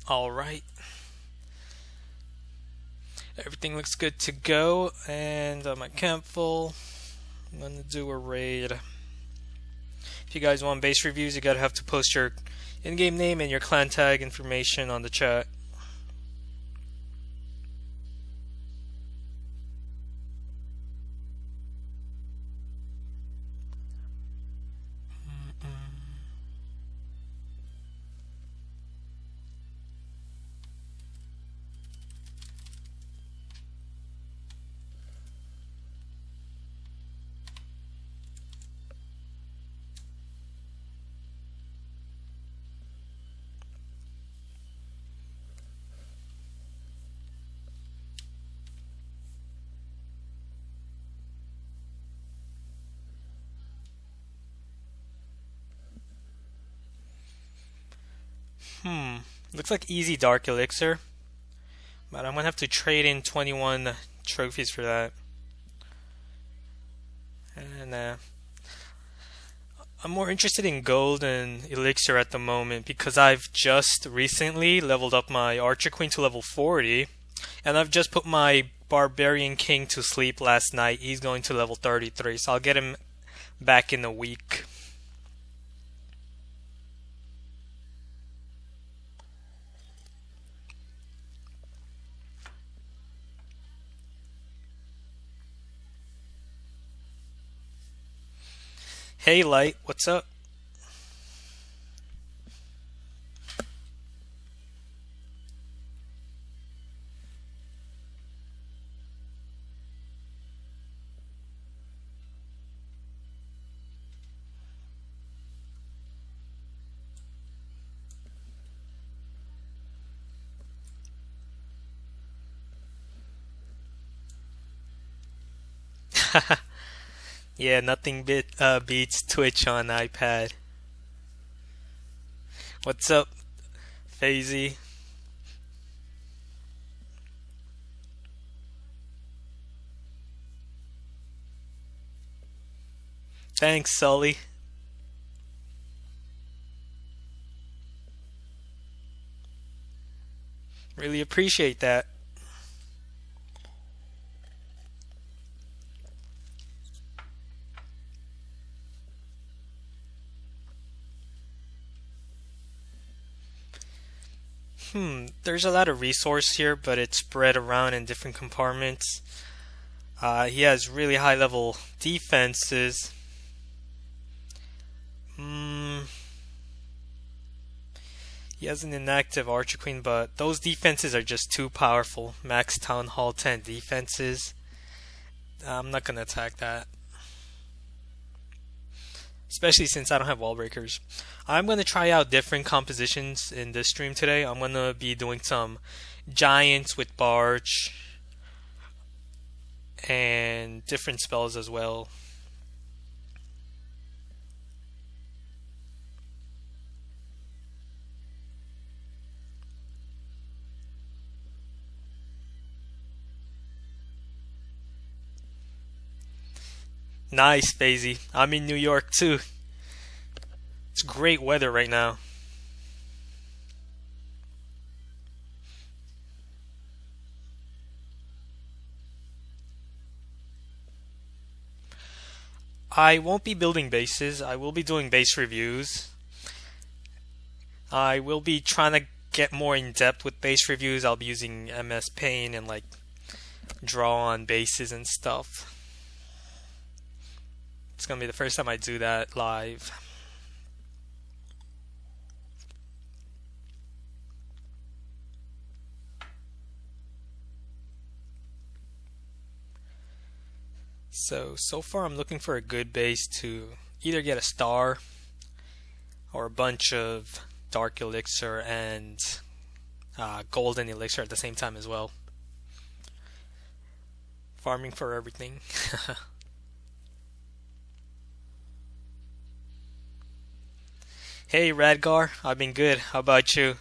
All right, everything looks good to go, and my camp full. I'm gonna do a raid. If you guys want base reviews, you gotta have to post your in-game name and your clan tag information on the chat. Hmm, looks like easy dark elixir, but I'm gonna have to trade in 21 trophies for that. And I'm more interested in gold and elixir at the moment because I've just recently leveled up my archer queen to level 40, and I've just put my barbarian king to sleep last night. He's going to level 33, so I'll get him back in a week. Hey Light, what's up? Yeah, nothing beats Twitch on iPad. What's up, Fazy? Thanks, Sully. Really appreciate that. There's a lot of resource here, but it's spread around in different compartments. He has really high level defenses. Hmm, he has an inactive Archer Queen, but those defenses are just too powerful. Max Town Hall 10 defenses. I'm not gonna attack that, especially since I don't have wall breakers. I'm gonna try out different compositions in this stream today. I'm gonna be doing some giants with Barge and different spells as well. Nice, Fazy. I'm in New York too. It's great weather right now. I won't be building bases. I will be doing base reviews. I will be trying to get more in depth with base reviews. I'll be using MS Paint and like draw on bases and stuff. It's gonna be the first time I do that live. So far I'm looking for a good base to either get a star or a bunch of dark elixir and golden elixir at the same time as well. Farming for everything. Hey Radgar, I've been good. How about you?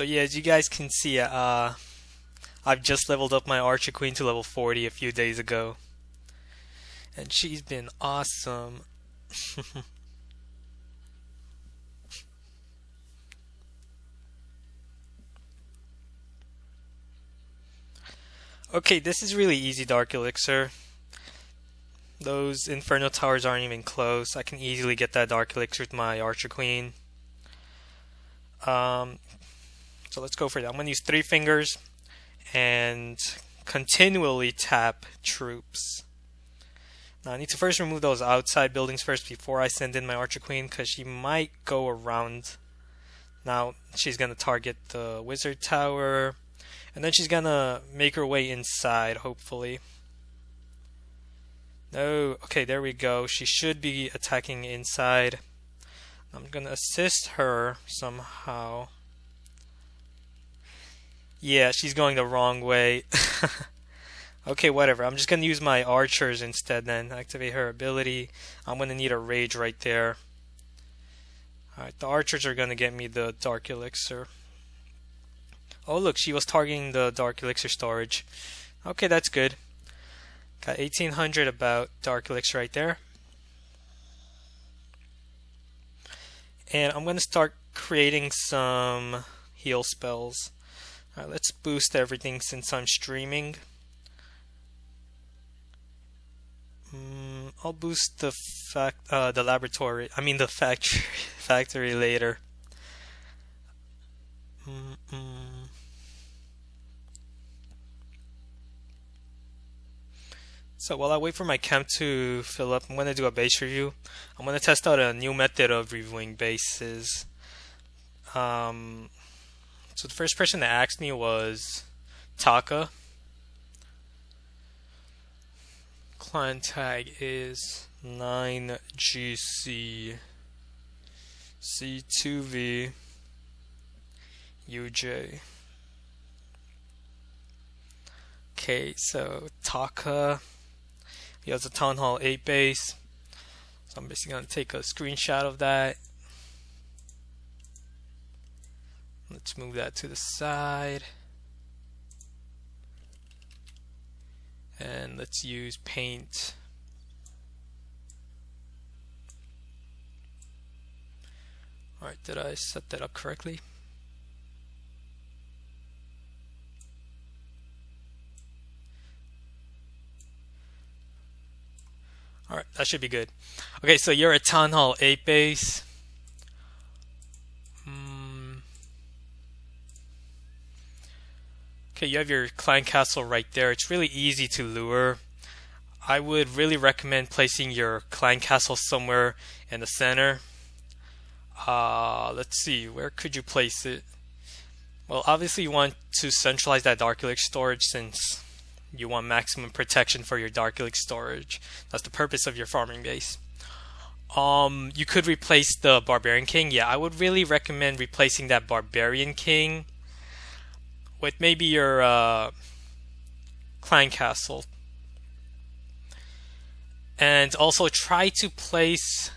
So yeah, as you guys can see, I've just leveled up my Archer Queen to level 40 a few days ago. And she's been awesome. Okay, this is really easy, Dark Elixir. Those Inferno Towers aren't even close. I can easily get that Dark Elixir with my Archer Queen. So let's go for that. I'm going to use 3 fingers and continually tap troops. Now I need to first remove those outside buildings first before I send in my Archer Queen, because she might go around. Now she's going to target the Wizard Tower, and then she's going to make her way inside, hopefully. No, okay, there we go. She should be attacking inside. I'm going to assist her somehow. Yeah, she's going the wrong way. Okay, whatever. I'm just going to use my archers instead then. Activate her ability. I'm going to need a rage right there. Alright, the archers are going to get me the Dark Elixir. Oh, look, she was targeting the Dark Elixir storage. Okay, that's good. Got 1800 about Dark Elixir right there. And I'm going to start creating some heal spells. Alright, let's boost everything since I'm streaming. I'll boost the laboratory. I mean the factory later. So while I wait for my camp to fill up, I'm going to do a base review. I'm going to test out a new method of reviewing bases. So the first person that asked me was Taka. Client tag is 9GC C2V UJ. Okay, so Taka, he has a Town Hall 8 base. So I'm basically going to take a screenshot of that. Let's move that to the side. And let's use paint. Alright, did I set that up correctly? Alright, that should be good. Okay, so you're a Town Hall 8 base. Okay, you have your clan castle right there. It's really easy to lure. I would really recommend placing your clan castle somewhere in the center. Let's see, where could you place it? Well, obviously you want to centralize that Dark Elixir storage since you want maximum protection for your Dark Elixir storage. That's the purpose of your farming base. You could replace the Barbarian King. Yeah, I would really recommend replacing that Barbarian King with maybe your clan castle. And also try to place,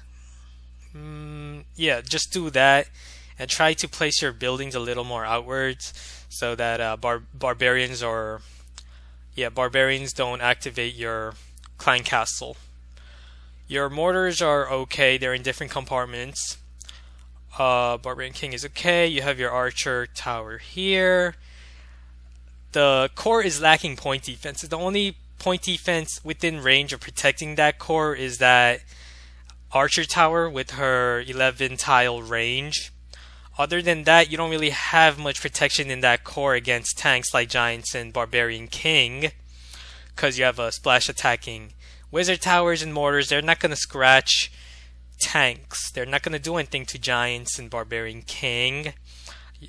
yeah, just do that. And try to place your buildings a little more outwards so that barbarians don't activate your clan castle. Your mortars are okay, they're in different compartments. Barbarian King is okay. You have your archer tower here. The core is lacking point defense. The only point defense within range of protecting that core is that archer tower with her 11 tile range. Other than that, you don't really have much protection in that core against tanks like Giants and Barbarian King, because you have a splash attacking Wizard Towers and Mortars. They're not going to scratch tanks. They're not going to do anything to Giants and Barbarian King.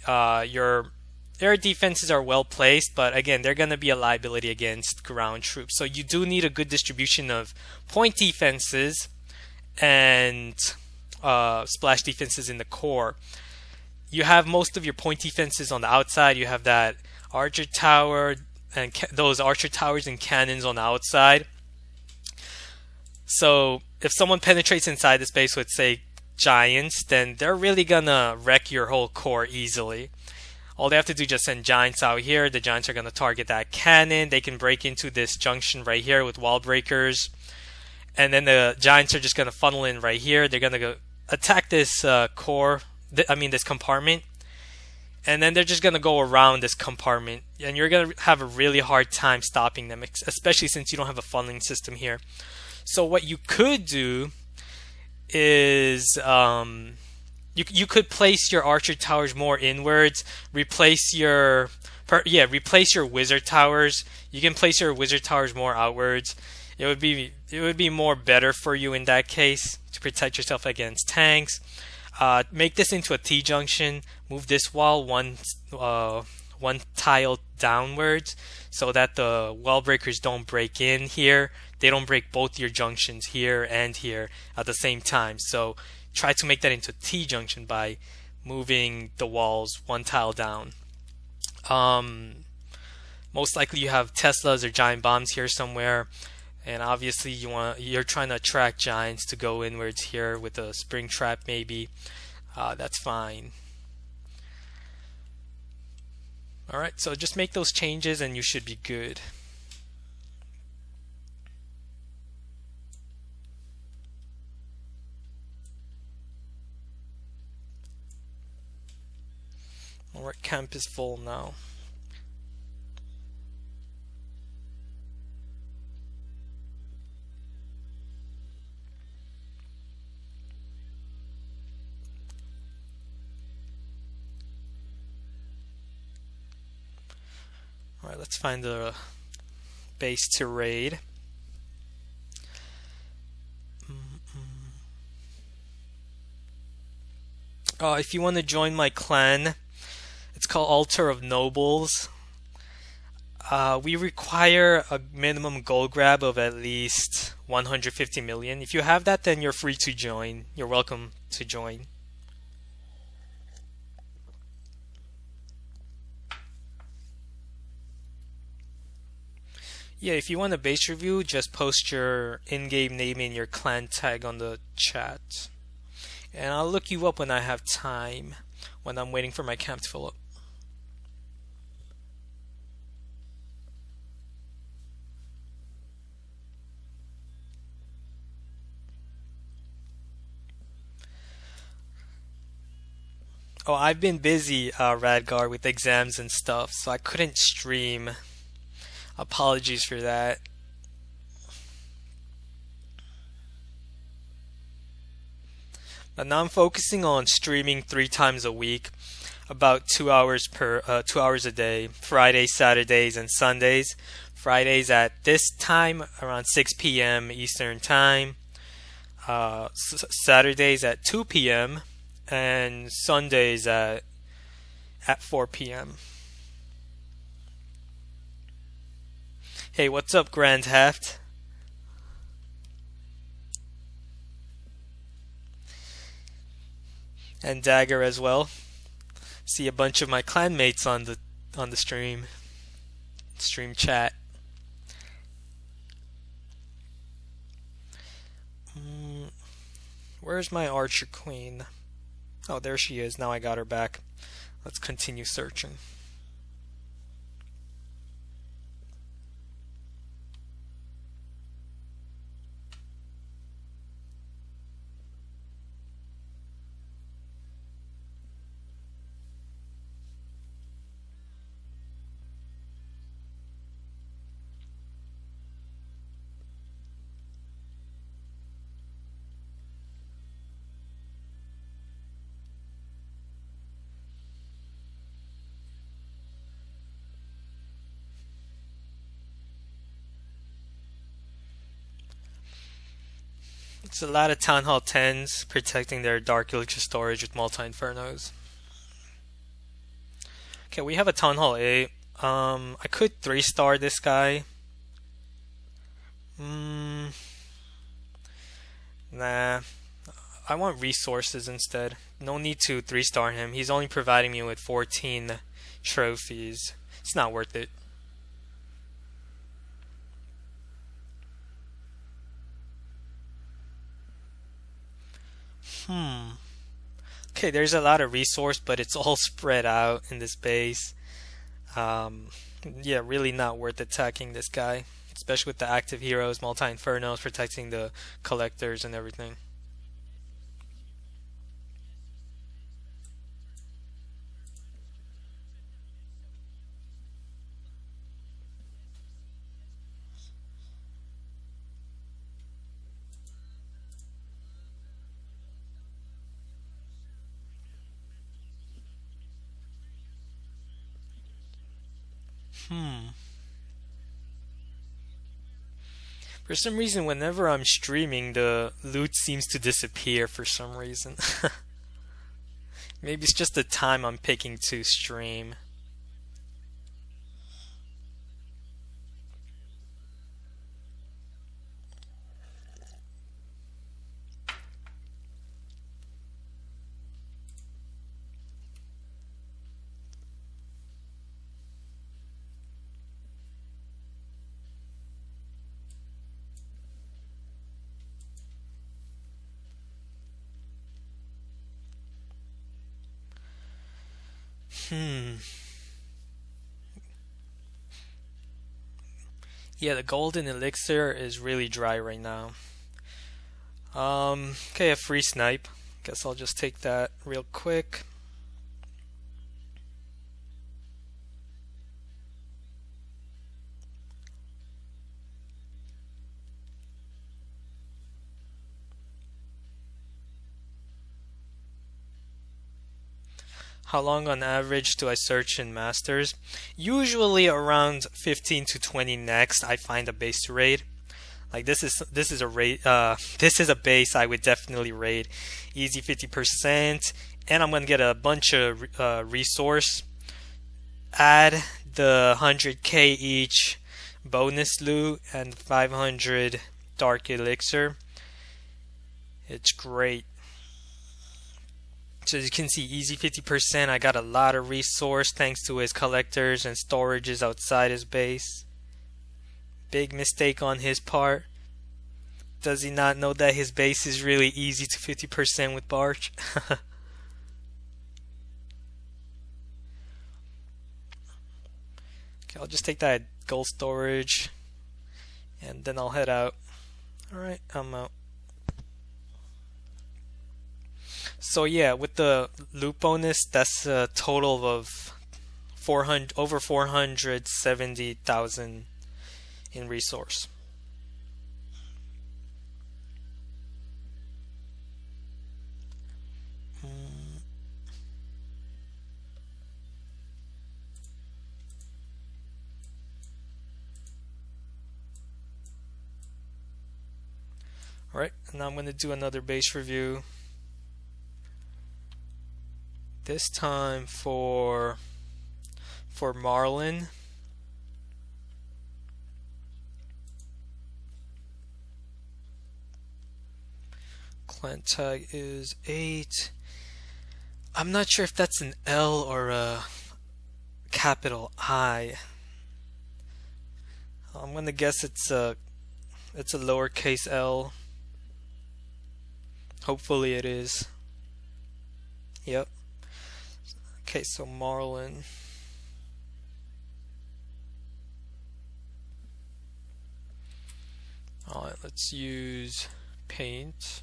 Your air defenses are well placed, but again, they're going to be a liability against ground troops. So you do need a good distribution of point defenses and splash defenses in the core. You have most of your point defenses on the outside. You have that archer tower and those archer towers and cannons on the outside. So if someone penetrates inside the space with, say, Giants, then they're really gonna wreck your whole core easily. All they have to do is just send giants out here. The giants are going to target that cannon. They can break into this junction right here with wall breakers. And then the giants are just going to funnel in right here. They're going to go attack this this compartment. And then they're just going to go around this compartment. And you're going to have a really hard time stopping them, especially since you don't have a funneling system here. So what you could do is you could place your archer towers more inwards, replace your wizard towers. You can place your wizard towers more outwards. It would be more better for you in that case to protect yourself against tanks. Make this into a T-junction. Move this wall one tile downwards so that the wall breakers don't break in here. They don't break both your junctions here and here at the same time. So try to make that into a T-junction by moving the walls one tile down. Most likely you have Teslas or giant bombs here somewhere. And obviously you're trying to attract giants to go inwards here with a spring trap maybe. That's fine. Alright, so just make those changes and you should be good. Alright, camp is full now. Alright, let's find the base to raid. If you want to join my clan, it's called Altar of Nobles. We require a minimum gold grab of at least 150 million. If you have that, then you're free to join. You're welcome to join. Yeah, if you want a base review, just post your in-game name and your clan tag on the chat. And I'll look you up when I have time, when I'm waiting for my camp to fill up. Oh, I've been busy, Radgar, with exams and stuff, so I couldn't stream. Apologies for that. But now I'm focusing on streaming 3 times a week, about 2 hours a day, Fridays, Saturdays, and Sundays. Fridays at this time, around 6 p.m. Eastern Time. Saturdays at 2 p.m. and Sundays at 4 p.m. Hey, what's up, Grand Heft? And Dagger as well. See a bunch of my clanmates on the stream chat. Where's my Archer Queen? Oh, there she is. Now I got her back. Let's continue searching. It's a lot of Town Hall 10s protecting their Dark Elixir storage with multi-infernos. Okay, we have a Town Hall 8. I could 3-star this guy. Nah. I want resources instead. No need to 3-star him. He's only providing me with 14 trophies. It's not worth it. Okay, Okay, there's a lot of resource, but it's all spread out in this base. Um, yeah, really not worth attacking this guy, especially with the active heroes, multi-infernos, protecting the collectors and everything. Hmm. For some reason, whenever I'm streaming, the loot seems to disappear for some reason. Maybe it's just the time I'm picking to stream. Hmm. Yeah, the golden elixir is really dry right now. Okay, a free snipe. Guess I'll just take that real quick. How long on average do I search in masters? Usually around 15 to 20 next I find a base to raid. Like this is a raid this is a base I would definitely raid. Easy 50%, and I'm gonna get a bunch of resource. Add the 100k each bonus loot and 500 dark elixir. It's great. So as you can see, easy 50%. I got a lot of resource thanks to his collectors and storages outside his base. Big mistake on his part. Does he not know that his base is really easy to 50% with Barch? Okay, I'll just take that gold storage and then I'll head out. Alright, I'm out. So yeah, with the loot bonus, that's a total of 400 over 470,000 in resource. Alright, now I'm going to do another base review. This time for Marlin. Clan tag is 8. I'm not sure if that's an L or a capital I. I'm gonna guess it's a lowercase L. Hopefully it is. Yep. Okay, so Marlin. Alright, let's use paint.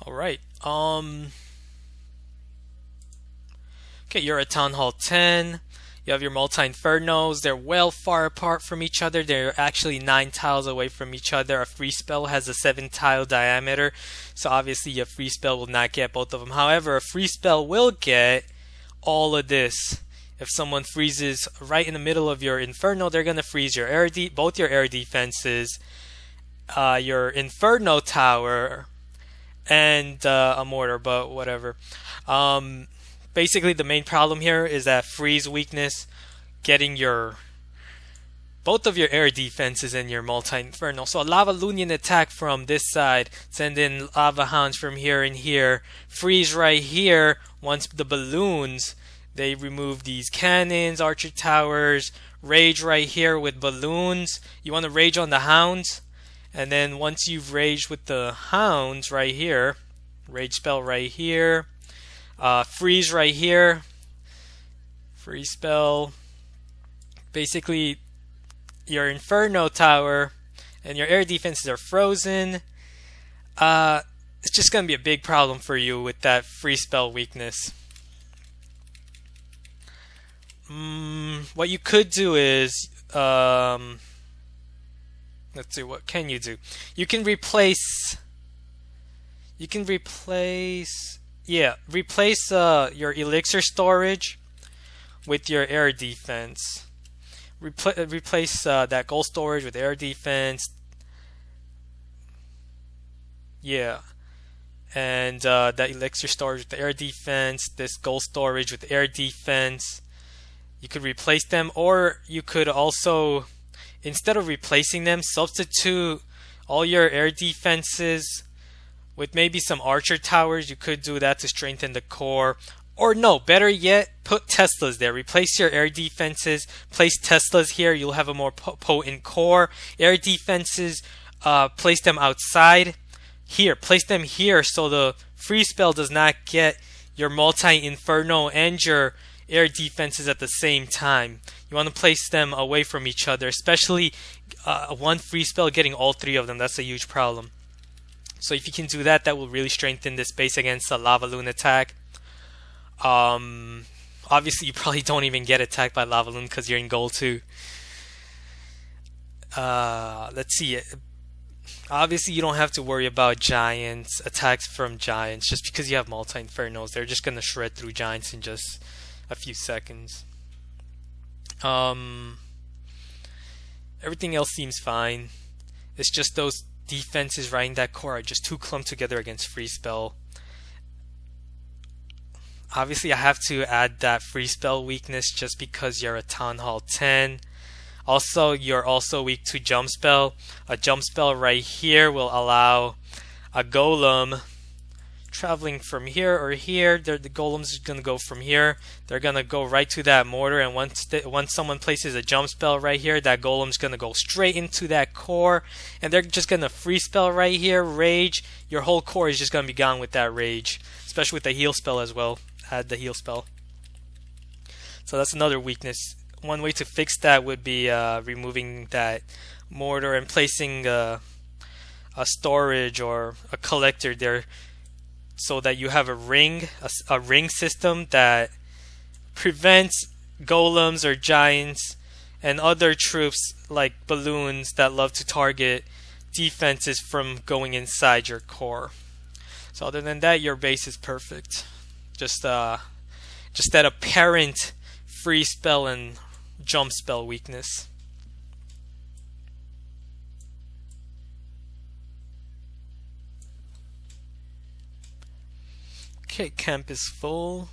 Alright, okay, you're at Town Hall 10. You have your multi-infernos. They're well far apart from each other. They're actually 9 tiles away from each other. A free spell has a 7 tile diameter, so obviously a free spell will not get both of them. However, a free spell will get all of this. If someone freezes right in the middle of your inferno, they're gonna freeze your both your air defenses, your inferno tower, and a mortar, but whatever. Basically, the main problem here is that freeze weakness, getting your both of your air defenses and your multi-inferno. So a Lava Lunian attack from this side, send in Lava Hounds from here and here, freeze right here once the balloons They remove these cannons, archer towers, rage right here with balloons. You want to rage on the hounds, and then once you've raged with the hounds right here, rage spell right here, freeze right here, freeze spell. Basically, your Inferno tower and your air defenses are frozen. It's just going to be a big problem for you with that free spell weakness. What you could do is, let's see, what can you do? You can replace your Elixir storage with your air defense. Replace that gold storage with air defense. Yeah. And that Elixir storage with the air defense, this gold storage with air defense. You could replace them, or you could also, instead of replacing them, substitute all your air defenses with maybe some archer towers. You could do that to strengthen the core. Or no, better yet, put Teslas there. Replace your air defenses, place Teslas here. You'll have a more potent core. Air defenses, place them outside. Here, place them here so the free spell does not get your multi-inferno and your air defenses at the same time. You want to place them away from each other, especially one free spell getting all three of them. That's a huge problem. So if you can do that, that will really strengthen this base against a Lava Loon attack. Obviously, you probably don't even get attacked by Lava Loon because you're in gold too. Let's see. Obviously, you don't have to worry about giants, attacks from giants, just because you have multi-infernos. They're just going to shred through giants in just a few seconds. Everything else seems fine. It's just those defenses right in that core are just too clumped together against free spell. Obviously, I have to add that free spell weakness just because you're a Town Hall 10. Also, you're also weak to jump spell. A jump spell right here will allow a golem traveling from here or here. The golems are going to go from here. They're going to go right to that mortar, and once someone places a jump spell right here, that golem's going to go straight into that core, and they're just going to free spell right here, rage. Your whole core is just going to be gone with that rage, especially with the heal spell as well. Add the heal spell. So that's another weakness. One way to fix that would be removing that mortar and placing a storage or a collector there, so that you have a ring system that prevents golems or giants and other troops like balloons that love to target defenses from going inside your core. So other than that, your base is perfect. Just that apparent free spell and jump spell weakness. Okay, camp is full.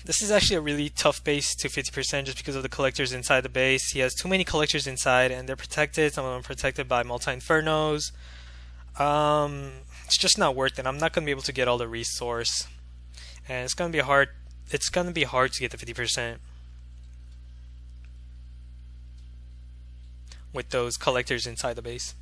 This is actually a really tough base to 50% just because of the collectors inside the base. He has too many collectors inside and they're protected. Some of them are protected by multi-infernos. It's just not worth it. I'm not going to be able to get all the resource. And it's going to be hard. It's going to be hard to get the 50% with those collectors inside the base.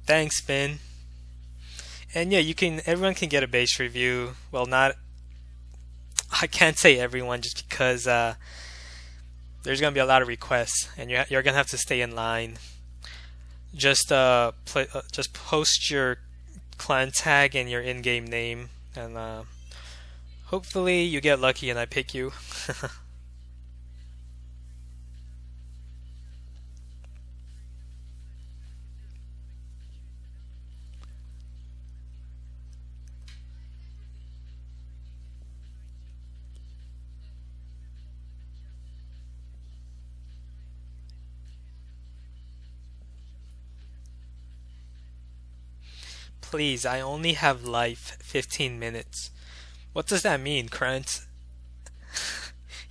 Thanks, Finn. And yeah, everyone can get a base review. Well, not I can't say everyone just because there's gonna be a lot of requests, and you're gonna have to stay in line. Just post your clan tag and your in-game name, and hopefully you get lucky and I pick you. Please, I only have life 15 minutes. What does that mean, Krant?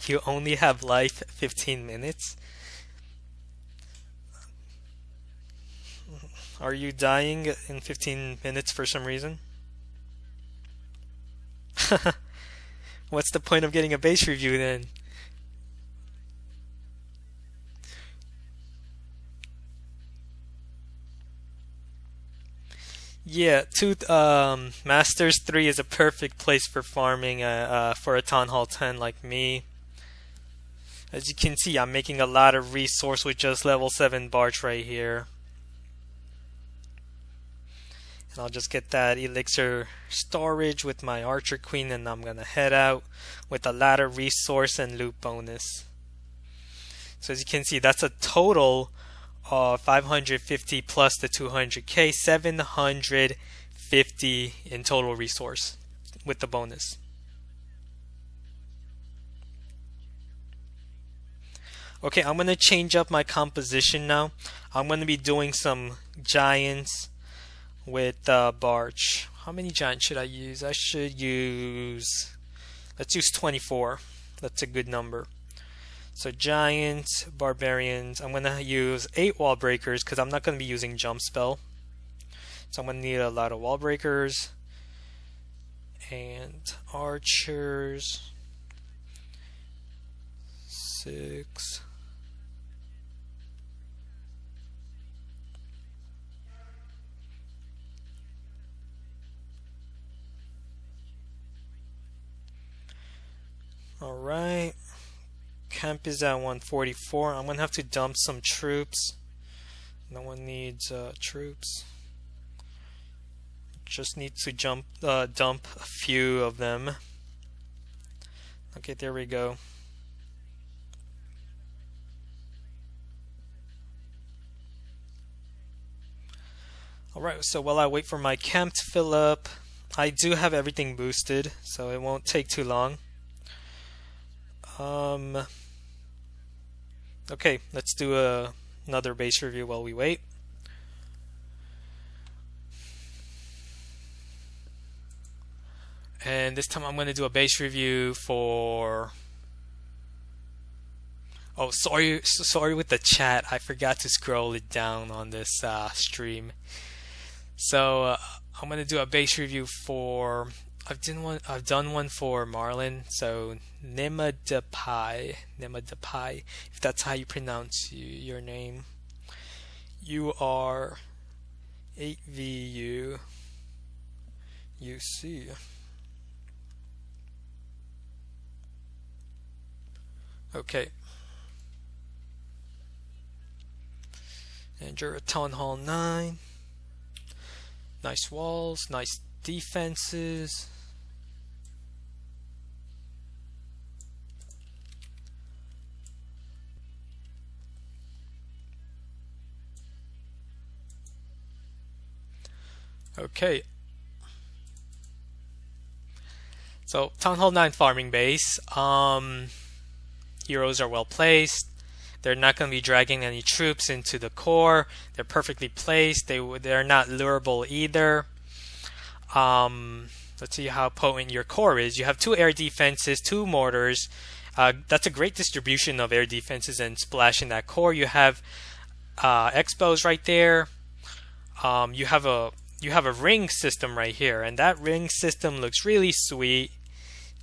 You only have life 15 minutes? Are you dying in 15 minutes for some reason? What's the point of getting a base review then? Yeah, Masters 3 is a perfect place for farming for a Town Hall 10 like me. As you can see, I'm making a lot of resource with just level 7 Barch right here. And I'll just get that Elixir storage with my Archer Queen, and I'm gonna head out with a lot of resource and loot bonus. So as you can see, that's a total 550 plus the 200k, 750 in total resource with the bonus. Okay, I'm gonna change up my composition now. I'm gonna be doing some giants with Barch. How many giants should I use? I should use, let's use 24. That's a good number. So giants, barbarians. I'm gonna use 8 wall breakers because I'm not gonna be using jump spell. So I'm gonna need a lot of wall breakers and archers. 6. All right. Camp is at 144. I'm gonna have to dump some troops. No one needs troops. Just need to dump a few of them. Okay, there we go. Alright, so while I wait for my camp to fill up, I do have everything boosted, so it won't take too long. Okay, let's do another base review while we wait. And this time I'm going to do a base review for... Oh, sorry with the chat. I forgot to scroll it down on this stream. So I'm going to do a base review for... I've done one for Marlin, so Nimadapai, if that's how you pronounce your name. You are 8VU UC. Okay. And you're a Town Hall 9. Nice walls, nice defenses. Okay. So Town Hall 9 farming base. Heroes are well placed. They're not going to be dragging any troops into the core. They're perfectly placed. They're not lurable either. Let's see how potent your core is. You have 2 air defenses, 2 mortars. That's a great distribution of air defenses and splash in that core. You have expos right there. You have a ring system right here, and that ring system looks really sweet.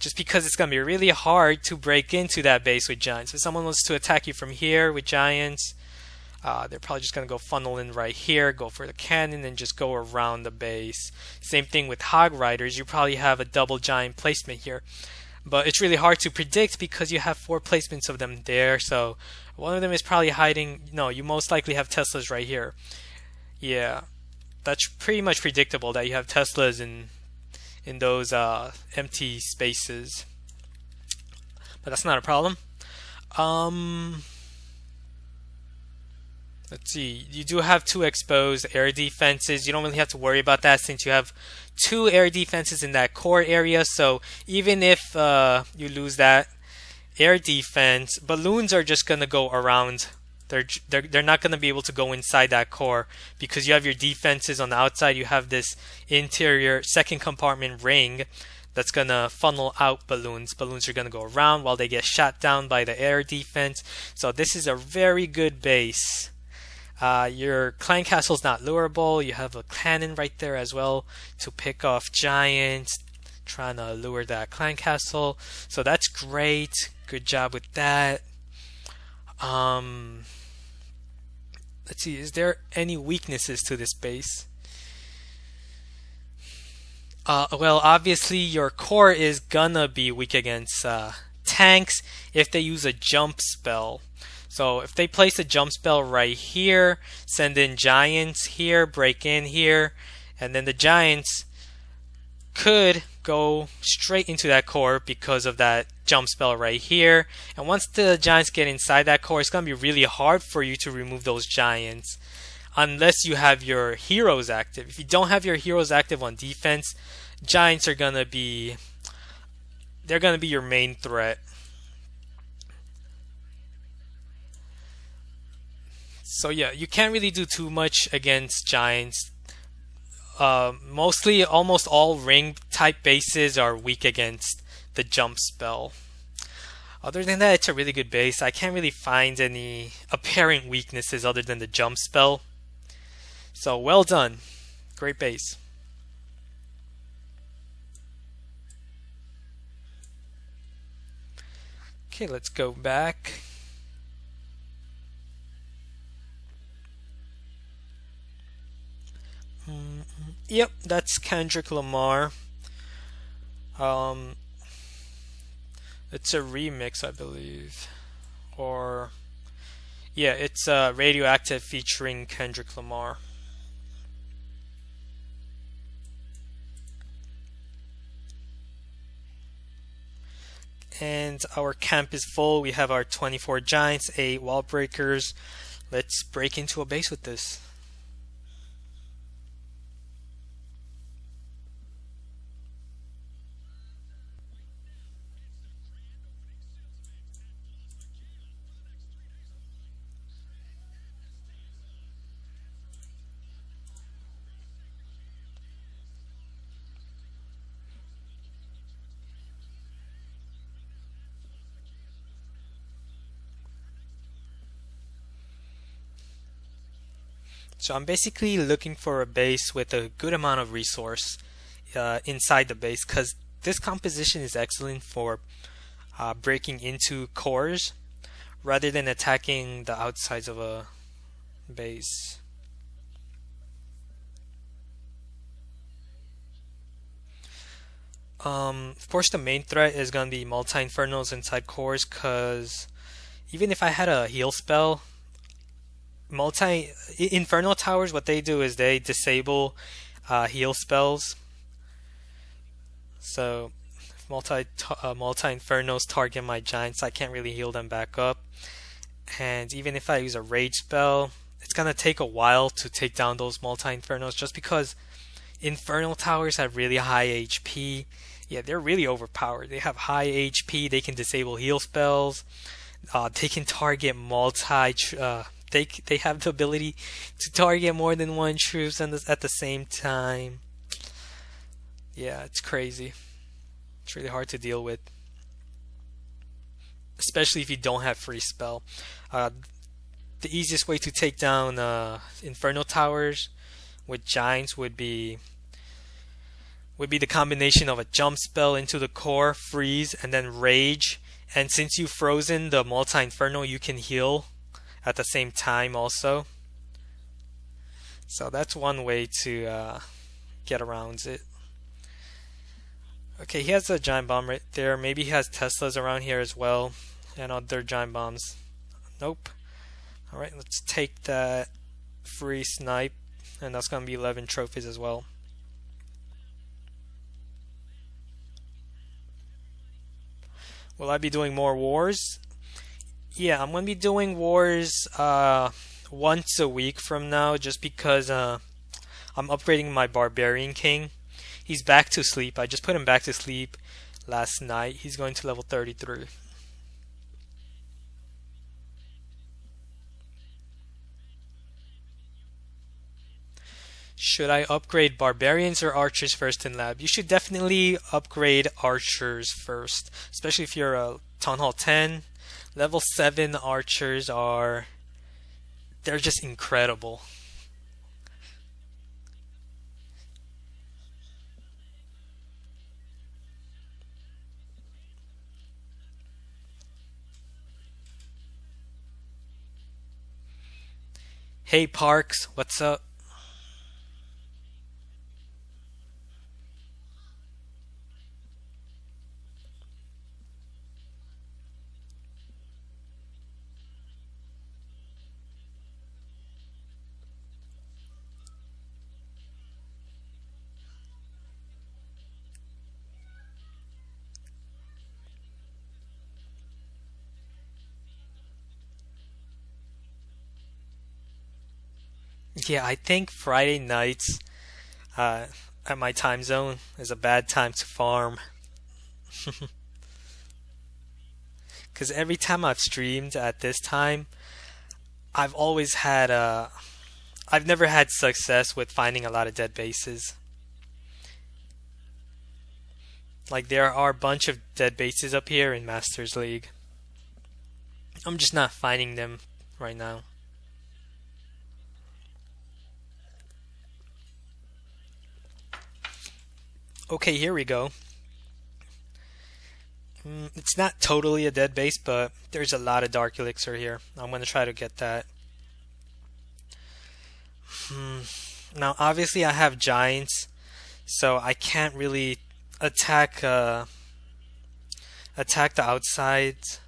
Just because it's going to be really hard to break into that base with giants. If someone wants to attack you from here with giants, they're probably just going to go funnel in right here, go for the cannon, and just go around the base. Same thing with hog riders. You probably have a double giant placement here. but it's really hard to predict because you have four placements of them there. So one of them is probably hiding. No, you most likely have Teslas right here. Yeah, that's pretty much predictable that you have Teslas in those empty spaces. But that's not a problem. Um, let's see. You do have two exposed air defenses. You don't really have to worry about that since you have two air defenses in that core area. So even if you lose that air defense, balloons are just gonna go around. They're not gonna be able to go inside that core because you have your defenses on the outside. You have this interior second compartment ring that's gonna funnel out balloons. Balloons are gonna go around while they get shot down by the air defense. So this is a very good base. Your clan castle's not lurable. You have a cannon right there as well to pick off giants, trying to lure that clan castle. So that's great. Good job with that. Let's see, is there any weaknesses to this base? Well, obviously your core is gonna be weak against tanks if they use a jump spell. So if they place a jump spell right here, send in giants here, break in here, and then the giants could go straight into that core because of that jump spell right here. And once the giants get inside that core, it's going to be really hard for you to remove those giants unless you have your heroes active. If you don't have your heroes active on defense, giants are going to be your main threat. So yeah, you can't really do too much against giants. Mostly, almost all ring type bases are weak against the jump spell. Other than that, it's a really good base. I can't really find any apparent weaknesses other than the jump spell. So well done. Great base. Okay, let's go back. Yep, that's Kendrick Lamar. It's a remix, I believe. Or yeah, it's Radioactive featuring Kendrick Lamar. And our camp is full. We have our 24 giants, 8 wall breakers. Let's break into a base with this. So I'm basically looking for a base with a good amount of resource inside the base because this composition is excellent for breaking into cores rather than attacking the outsides of a base. Of course, the main threat is going to be multi-infernos inside cores because even if I had a heal spell, Inferno towers, what they do is they disable heal spells. So if multi infernos target my giants, I can't really heal them back up. And even if I use a rage spell, it's gonna take a while to take down those multi infernos just because infernal towers have really high HP. Yeah, they're really overpowered. They have high HP. They can disable heal spells. They can target they have the ability to target more than one troops at the same time. Yeah, it's crazy. It's really hard to deal with, especially if you don't have free spell. The easiest way to take down Inferno towers with giants would be the combination of a jump spell into the core, freeze, and then rage. And since you've frozen the multi-inferno, you can heal at the same time also. So that's one way to get around it. Okay, he has a giant bomb right there. Maybe he has Teslas around here as well, and other giant bombs. Nope. Alright, let's take that free snipe, and that's gonna be 11 trophies as well. Will I be doing more wars? Yeah, I'm gonna be doing wars once a week from now, just because I'm upgrading my barbarian king. He's back to sleep. I just put him back to sleep last night. He's going to level 33. Should I upgrade barbarians or archers first in lab? You should definitely upgrade archers first, especially if you're a Town Hall 10. Level 7 archers are, they're just incredible. Hey Parks, what's up? Yeah, I think Friday nights uh, at my time zone is a bad time to farm. Because every time I've streamed at this time, I've always had I've never had success with finding a lot of dead bases. Like there are a bunch of dead bases up here in Masters League. I'm just not finding them right now. Okay, here we go. It's not totally a dead base, but there's a lot of Dark Elixir here. I'm going to try to get that. Hmm. Now, obviously, I have giants, so I can't really attack attack the outsides.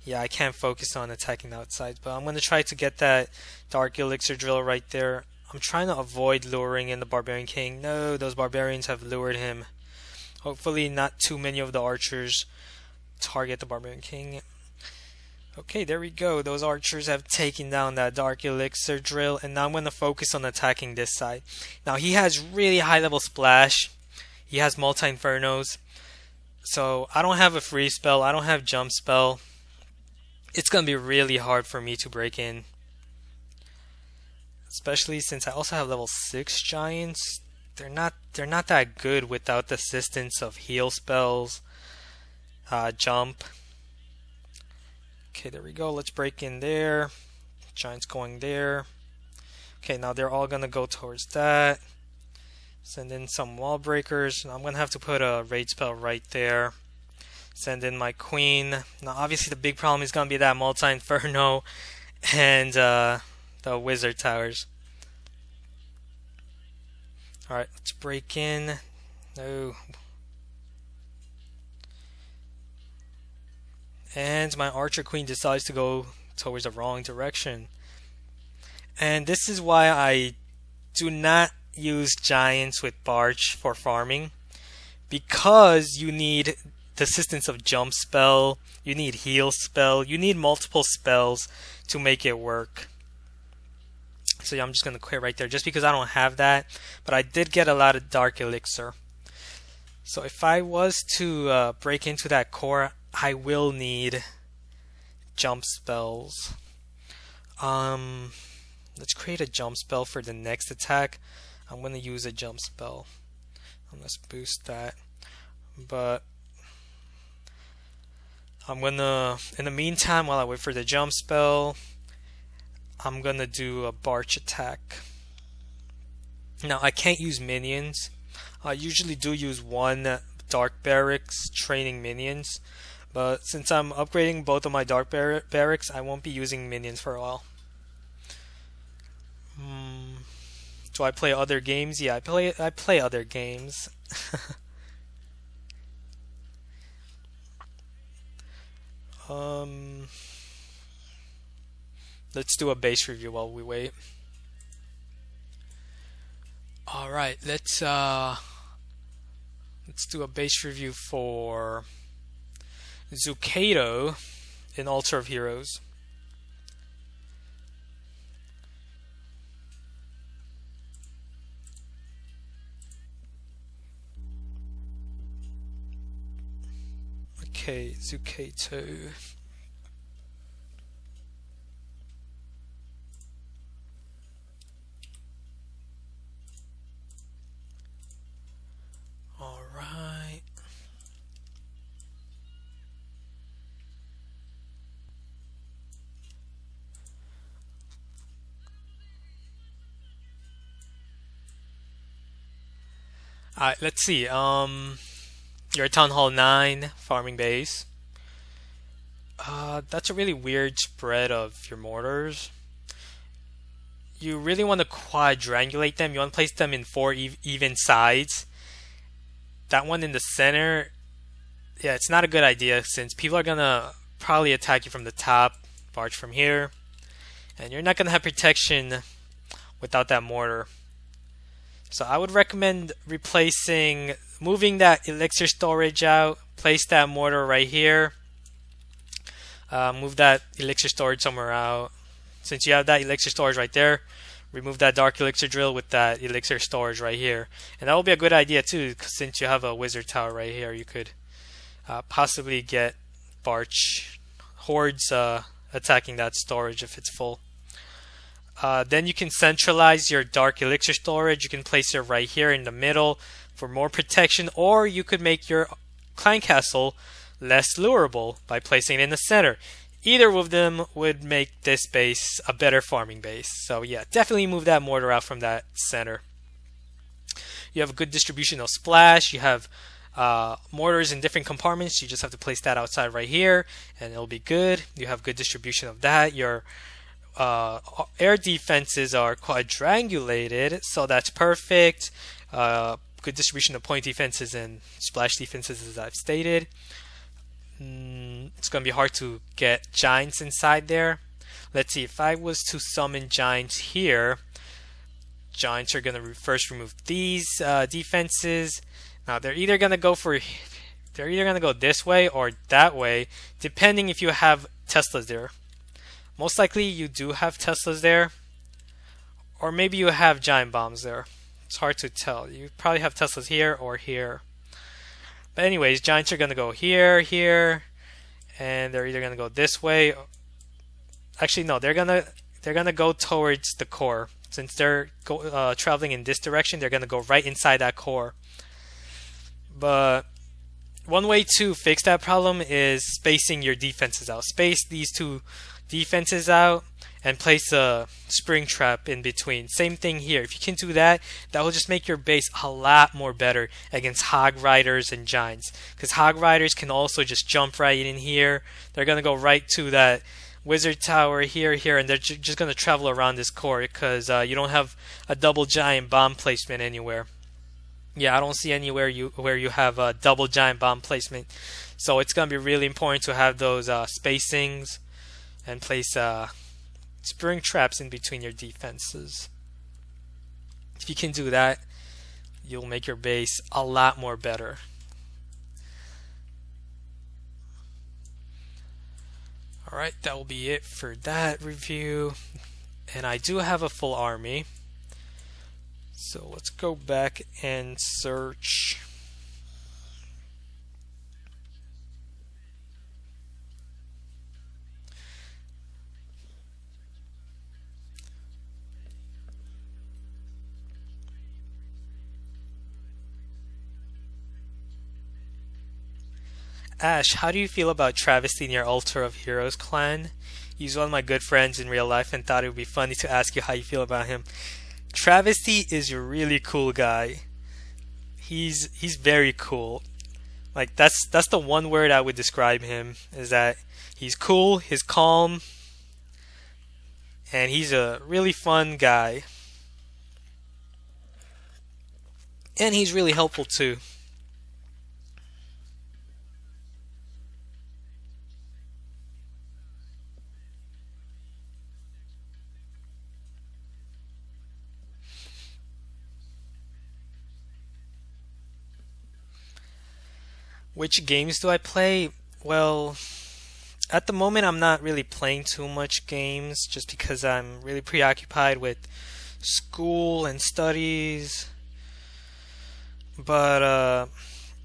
Yeah, I can't focus on attacking the outsides, but I'm going to try to get that Dark Elixir drill right there. I'm trying to avoid luring in the Barbarian King. No, those barbarians have lured him. Hopefully not too many of the archers target the Barbarian King. Okay, there we go. Those archers have taken down that Dark Elixir drill, and now I'm going to focus on attacking this side. Now, he has really high level splash. He has multi-infernos. So, I don't have a free spell. I don't have jump spell. It's going to be really hard for me to break in. Especially since I also have level 6 giants. They're not that good without the assistance of heal spells, jump. Okay, there we go. Let's break in there. Giants going there. Okay, now they're all gonna go towards that. Send in some wall breakers. Now I'm gonna have to put a raid spell right there. Send in my queen. Now obviously the big problem is gonna be that multi-inferno and the wizard towers. Alright, let's break in. No. And my archer queen decides to go towards the wrong direction. And this is why I do not use giants with Barch for farming. Because you need the assistance of jump spell, you need heal spell, you need multiple spells to make it work. So yeah, I'm just going to quit right there just because I don't have that. But I did get a lot of Dark Elixir. So if I was to break into that core, I will need jump spells. Let's create a jump spell for the next attack. I'm going to use a jump spell. Let's boost that. But I'm going to, in the meantime, while I wait for the jump spell, I'm gonna do a Barch attack. Now I can't use minions. I usually do use one Dark Barracks training minions, but since I'm upgrading both of my Dark Barracks, I won't be using minions for a while. Do I play other games? Yeah, I play other games. Um, let's do a base review while we wait. All right, let's do a base review for Zukato in Altar of Heroes. Okay, Zukato. All right. All right, let's see. Your Town Hall 9 farming base. That's a really weird spread of your mortars. You really want to quadrangulate them. You want to place them in four even sides. That one in the center, yeah, it's not a good idea since people are gonna probably attack you from the top, barge from here, and you're not gonna have protection without that mortar. So I would recommend moving that elixir storage out, place that mortar right here, move that elixir storage somewhere out. Since you have that elixir storage right there, remove that dark elixir drill with that elixir storage right here. And that will be a good idea too, since you have a wizard tower right here. You could possibly get hordes attacking that storage if it's full. Then you can centralize your dark elixir storage. You can place it right here in the middle for more protection, or you could make your clan castle less lurable by placing it in the center. Either of them would make this base a better farming base. So yeah, definitely move that mortar out from that center. You have a good distribution of splash. You have mortars in different compartments. You just have to place that outside right here and it'll be good. You have good distribution of that. Your air defenses are quadrangulated, so that's perfect. Good distribution of point defenses and splash defenses, as I've stated. It's going to be hard to get giants inside there. Let's see, if I was to summon giants here, giants are going to first remove these defenses. Now they're either going to go this way or that way, depending if you have Teslas there. Most likely you do have Teslas there, or maybe you have giant bombs there. It's hard to tell. You probably have Teslas here or here. But anyways, giants are going to go here, here, and they're either going to go this way. Actually, no, they're gonna go towards the core. Since they're traveling in this direction, they're going to go right inside that core. But one way to fix that problem is spacing your defenses out. Space these two defenses out and place a spring trap in between. Same thing here. If you can do that, that will just make your base a lot more better against hog riders and giants. Because hog riders can also just jump right in here. They're going to go right to that wizard tower here, and they're just going to travel around this core because you don't have a double giant bomb placement anywhere. Yeah, I don't see anywhere where you have a double giant bomb placement. So it's going to be really important to have those spacings and place spring traps in between your defenses. If you can do that, you'll make your base a lot more better. Alright, that will be it for that review. And I do have a full army. So let's go back and search. Ash, how do you feel about Travesty in your Altar of Heroes clan? He's one of my good friends in real life and thought it would be funny to ask you how you feel about him. Travesty is a really cool guy. He's very cool. Like that's the one word I would describe him, is that he's cool, he's calm, and he's a really fun guy. And he's really helpful too. Which games do I play? Well, at the moment I'm not really playing too much games just because I'm really preoccupied with school and studies. But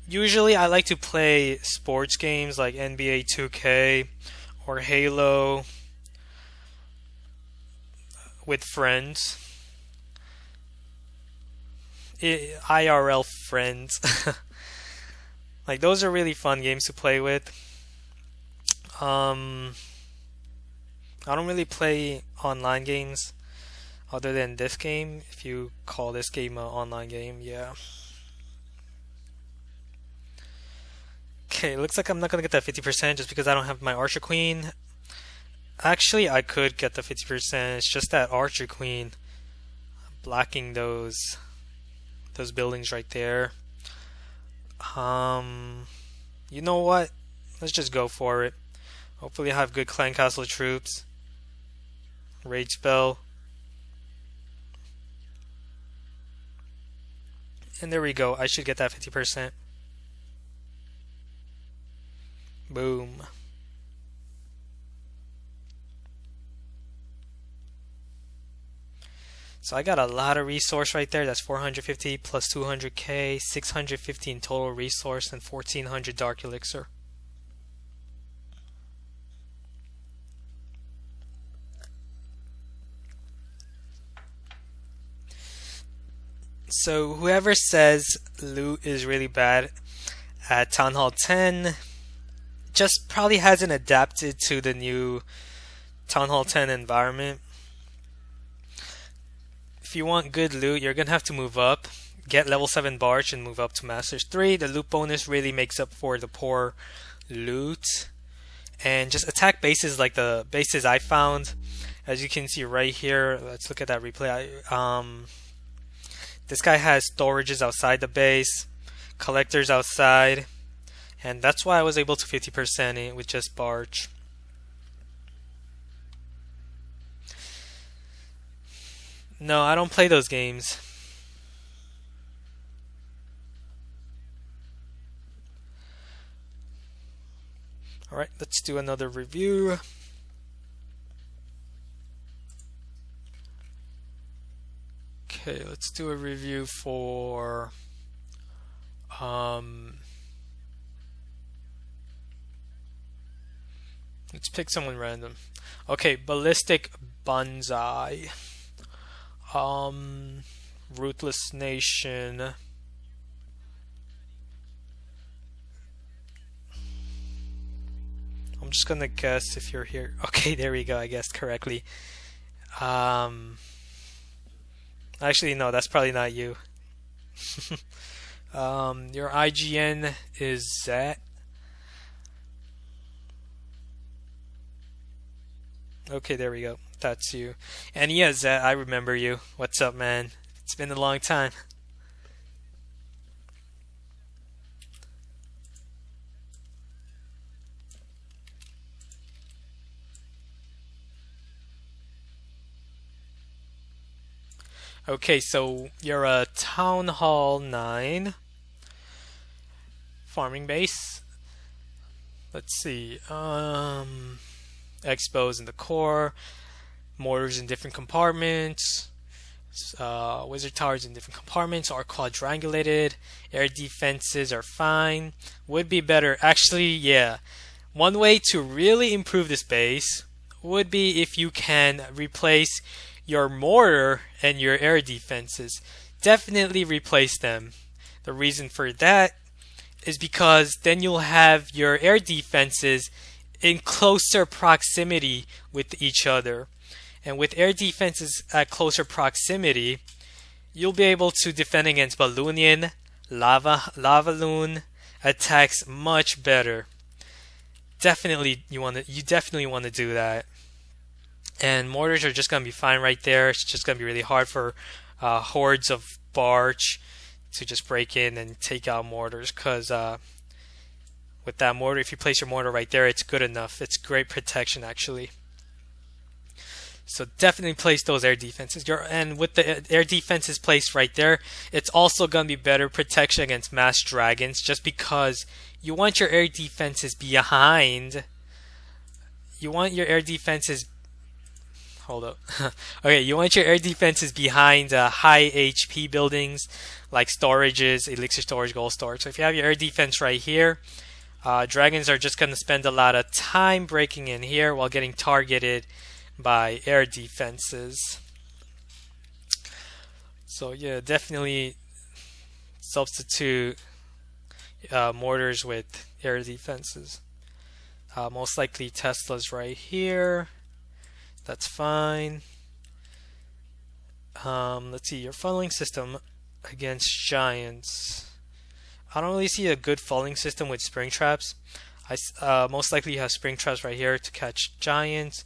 usually I like to play sports games like NBA 2K or Halo with friends. IRL friends. Like those are really fun games to play with. Um, I don't really play online games other than this game, if you call this game an online game, yeah. Okay, looks like I'm not gonna get that 50% just because I don't have my Archer Queen. Actually, I could get the 50%. It's just that Archer Queen blocking those buildings right there. Um, you know what? Let's just go for it. Hopefully, I have good clan castle troops. Rage spell. And there we go. I should get that 50%. Boom. So I got a lot of resource right there. That's 450 plus 200k, 650 in total resource, and 1400 dark elixir. So whoever says loot is really bad at Town Hall 10 just probably hasn't adapted to the new Town Hall 10 environment. If you want good loot, you're gonna have to move up, get level 7 Barge, and move up to Masters 3. The loot bonus really makes up for the poor loot. And just attack bases like the bases I found. As you can see right here, let's look at that replay. This guy has storages outside the base, collectors outside, and that's why I was able to 50% it with just Barge. No, I don't play those games. Alright, let's do another review. Okay, let's do a review for let's pick someone random. Okay, Ballistic Bonsai. Ruthless Nation. I'm just gonna guess if you're here. Okay, there we go. I guessed correctly. Actually, no, that's probably not you. Your IGN is Zat. Okay, there we go. That's you. And yeah, Zat, I remember you. What's up, man? It's been a long time. Okay, so you're a Town Hall 9 farming base. Let's see. Expos in the core, mortars in different compartments, wizard towers in different compartments are quadrangulated. Air defenses are fine. Would be better. Actually, yeah. One way to really improve this base would be if you can replace your mortar and your air defenses. Definitely replace them. The reason for that is because then you'll have your air defenses in closer proximity with each other. And with air defenses at closer proximity, you'll be able to defend against Balloonian, Lava Loon attacks much better. You definitely want to do that. And mortars are just going to be fine right there. It's just going to be really hard for hordes of Barge to just break in and take out mortars, because with that mortar, if you place your mortar right there, it's good enough. It's great protection, actually. So definitely place those air defenses. And with the air defenses placed right there, it's also going to be better protection against mass dragons just because you want your air defenses behind. You want your air defenses. Hold up. Okay, you want your air defenses behind high HP buildings like storages, elixir storage, gold storage. So if you have your air defense right here, dragons are just going to spend a lot of time breaking in here while getting targeted by air defenses. So yeah, definitely substitute mortars with air defenses. Most likely Tesla's right here. That's fine. Let's see, your funneling system against giants. I don't really see a good funneling system with spring traps. I most likely have spring traps right here to catch giants.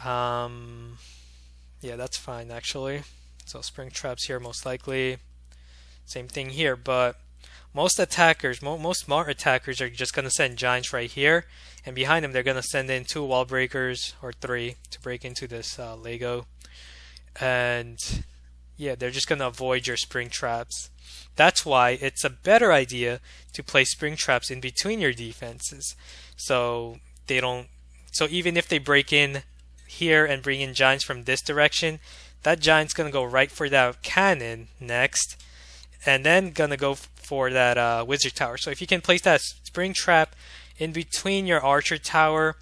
Yeah, that's fine actually. So spring traps here most likely. Same thing here, but most attackers, most smart attackers are just going to send giants right here, and behind them they're going to send in 2 wall breakers or 3 to break into this Lego. And yeah, they're just going to avoid your spring traps. That's why it's a better idea to place spring traps in between your defenses, so they don't. So even if they break in here and bring in giants from this direction, that giant's gonna go right for that cannon next, and then gonna go for that wizard tower. So if you can place that spring trap in between your archer tower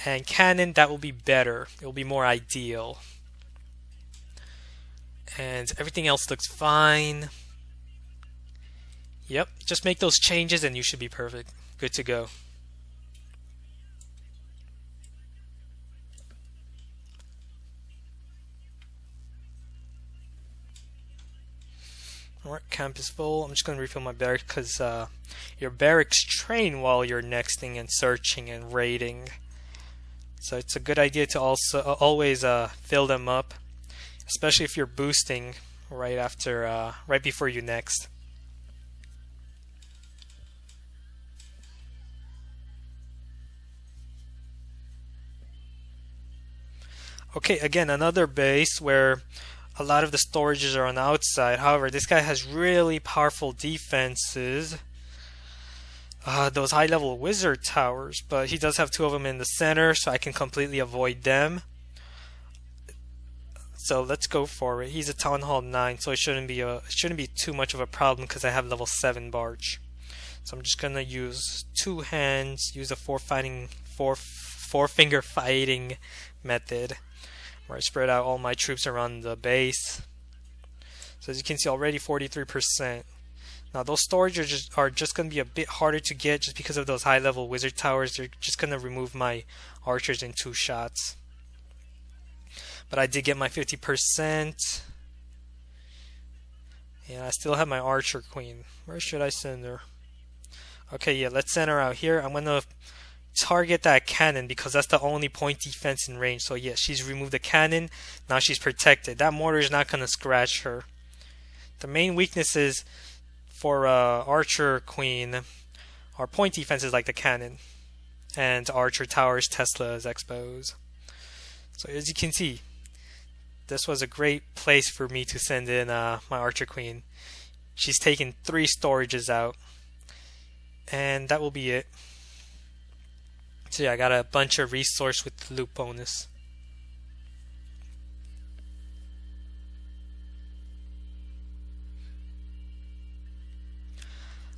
and cannon, that will be better. It will be more ideal. And everything else looks fine. Yep, just make those changes and you should be perfect. Good to go. Alright, camp is full. I'm just going to refill my barracks because your barracks train while you're nexting and searching and raiding. So it's a good idea to also always fill them up, especially if you're boosting right after, right before you next. Okay, again, another base where a lot of the storages are on the outside. However, this guy has really powerful defenses. Those high-level wizard towers, but he does have 2 of them in the center, so I can completely avoid them. So let's go for it. He's a Town Hall 9, so it shouldn't be too much of a problem because I have level 7 barge. So I'm just gonna use 2 hands, use a four finger fighting method, where I spread out all my troops around the base. So as you can see, already 43%. Now those storages are just going to be a bit harder to get just because of those high level wizard towers. They're just going to remove my archers in 2 shots. But I did get my 50%. And I still have my archer queen. Where should I send her? Okay, yeah, let's send her out here. I'm going to target that cannon because that's the only point defense in range. So yeah, she's removed the cannon. Now she's protected. That mortar is not going to scratch her. The main weaknesses for archer queen are point defenses like the cannon and archer towers, Tesla's, expos. So as you can see, this was a great place for me to send in my archer queen. She's taken 3 storages out, and that will be it. So yeah, I got a bunch of resource with the loot bonus.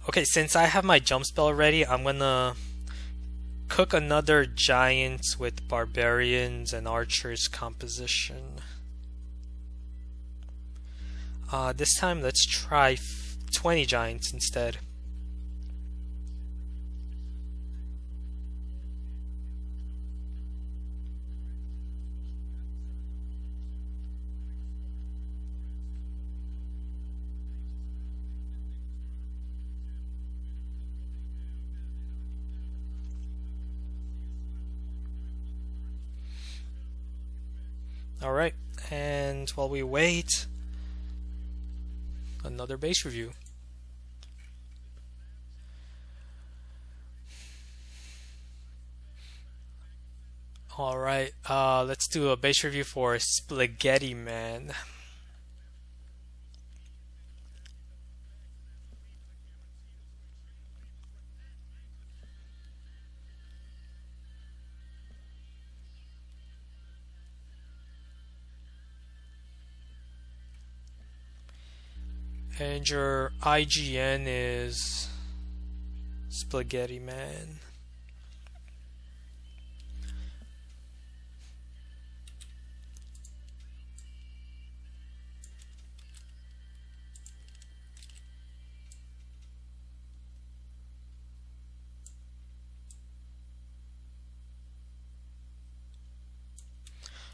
Okay, since I have my jump spell ready, I'm gonna cook another giant with barbarians and archers composition. This time let's try 20 giants instead. Alright, and while we wait, another base review. Alright, let's do a base review for Spaghetti Man. And your IGN is Spaghetti Man.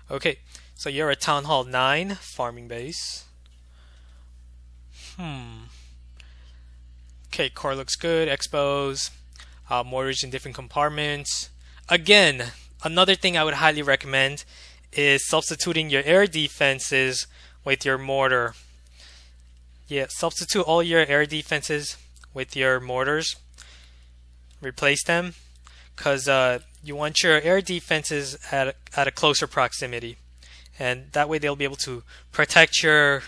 Okay, so you're at Town Hall 9, farming base. Okay, car looks good, expos, mortars in different compartments. Again, another thing I would highly recommend is substituting your air defenses with your mortar. Yeah, substitute all your air defenses with your mortars. Replace them, because you want your air defenses at a closer proximity, and that way they'll be able to protect your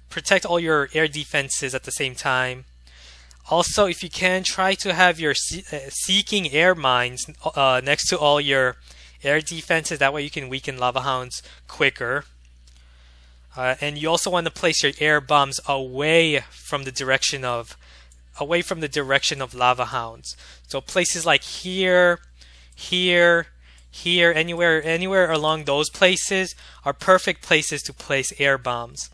protect all your air defenses at the same time. Also, if you can, try to have your seeking air mines next to all your air defenses. That way you can weaken lava hounds quicker. And you also want to place your air bombs away from the direction of lava hounds. So places like here, here, here, anywhere along those places are perfect places to place air bombs.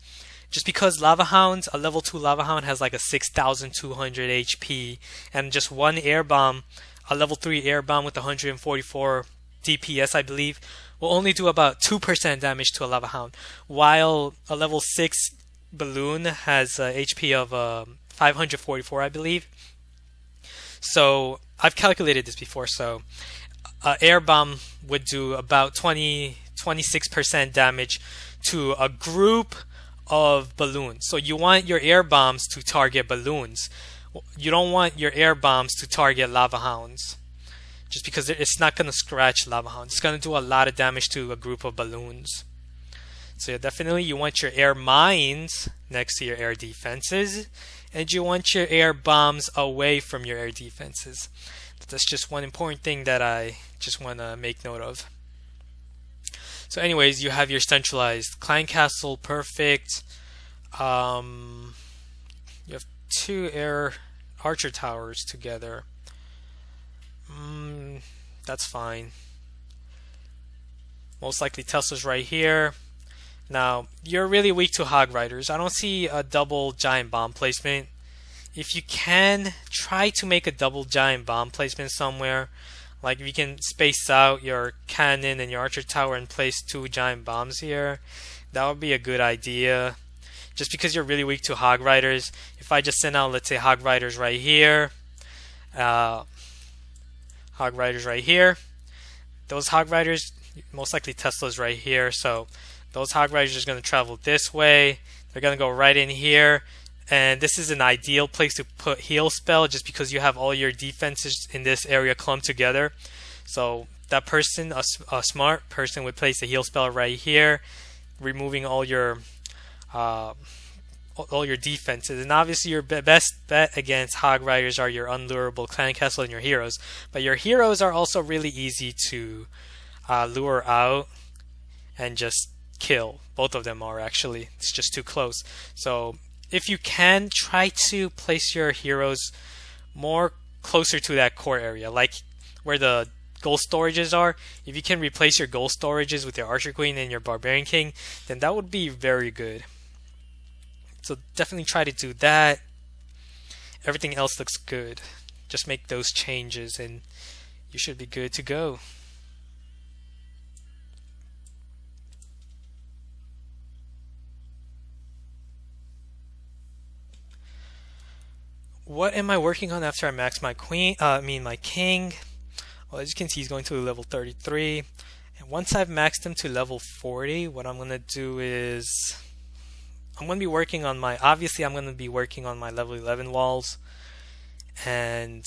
Just because lava hounds, a level 2 lava hound has like a 6,200 HP, and just one air bomb, a level 3 air bomb with 144 DPS, I believe, will only do about 2% damage to a lava hound, while a level 6 balloon has HP of 544, I believe. So I've calculated this before. So air bomb would do about 26% damage to a group of balloons. So you want your air bombs to target balloons. You don't want your air bombs to target lava hounds, just because it's not going to scratch lava hounds. It's going to do a lot of damage to a group of balloons. So yeah, definitely you want your air mines next to your air defenses, and you want your air bombs away from your air defenses. That's just one important thing that I just want to make note of. So anyways, you have your centralized clan castle, perfect. You have 2 air archer towers together. That's fine. Most likely Tesla's right here. Now, you're really weak to hog riders. I don't see a double giant bomb placement. If you can, try to make a double giant bomb placement somewhere. Like if you can space out your cannon and your archer tower and place 2 giant bombs here, that would be a good idea. Just because you're really weak to hog riders. If I just send out, let's say, hog riders right here, those hog riders, most likely Tesla's right here, so those hog riders are going to travel this way. They're going to go right in here, and this is an ideal place to put heal spell, just because you have all your defenses in this area clumped together. So that person, a smart person, would place a heal spell right here, removing all your defenses. And obviously your best bet against hog riders are your unlurable clan castle and your heroes, but your heroes are also really easy to lure out and just kill. Both of them are, actually. It's just too close. So if you can, try to place your heroes more closer to that core area, like where the gold storages are. If you can replace your gold storages with your Archer Queen and your Barbarian King, then that would be very good. So definitely try to do that. Everything else looks good. Just make those changes and you should be good to go. What am I working on after I max my my king? Well, as you can see, he's going to level 33. And once I've maxed him to level 40, what I'm going to do is I'm going to be working on my level 11 walls, and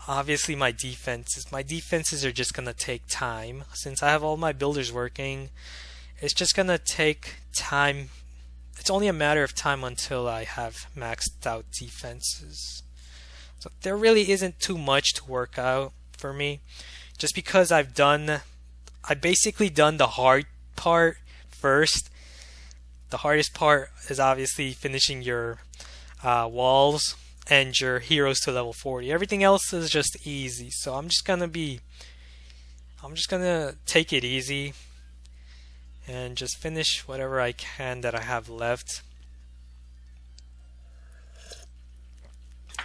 Obviously, my defenses. My defenses are just gonna take time. Since I have all my builders working, it's just gonna take time. It's only a matter of time until I have maxed out defenses. So there really isn't too much to work out for me. Just because I basically done the hard part first. The hardest part is obviously finishing your walls and your heroes to level 40. Everything else is just easy. So I'm just gonna take it easy and just finish whatever I can that I have left.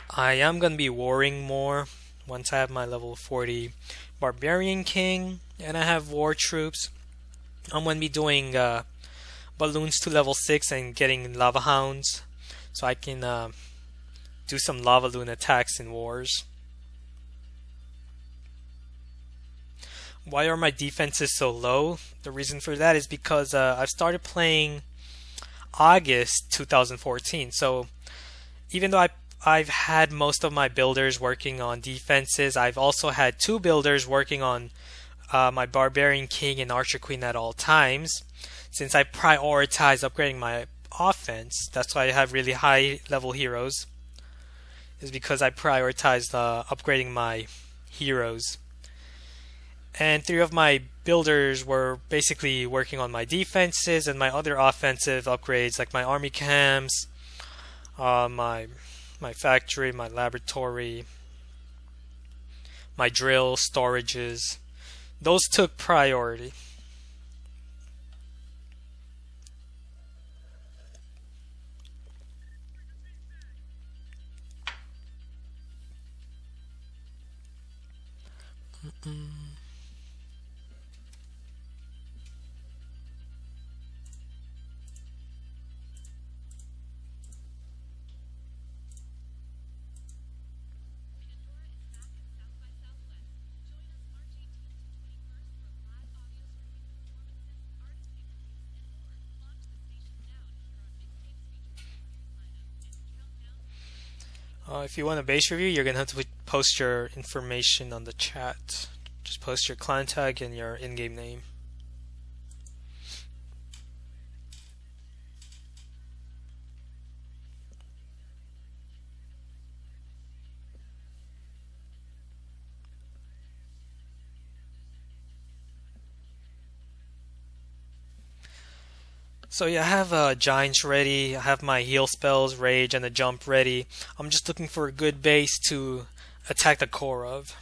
I am gonna be warring more once I have my level 40 Barbarian King and I have war troops. I'm gonna be doing balloons to level 6 and getting lava hounds so I can do some lava loon attacks in wars. Why are my defenses so low? The reason for that is because I've started playing August 2014. So even though I've had most of my builders working on defenses, I've also had two builders working on my Barbarian King and Archer Queen at all times. Since I prioritize upgrading my offense, that's why I have really high level heroes, is because I prioritized upgrading my heroes. And three of my builders were basically working on my defenses and my other offensive upgrades, like my army camps, my factory, my laboratory, my drill storages. Those took priority. If you want a base review, you're gonna have to post your information on the chat. Just post your clan tag and your in-game name. So yeah, I have giants ready. I have my heal spells, rage, and the jump ready. I'm just looking for a good base to attack the core of.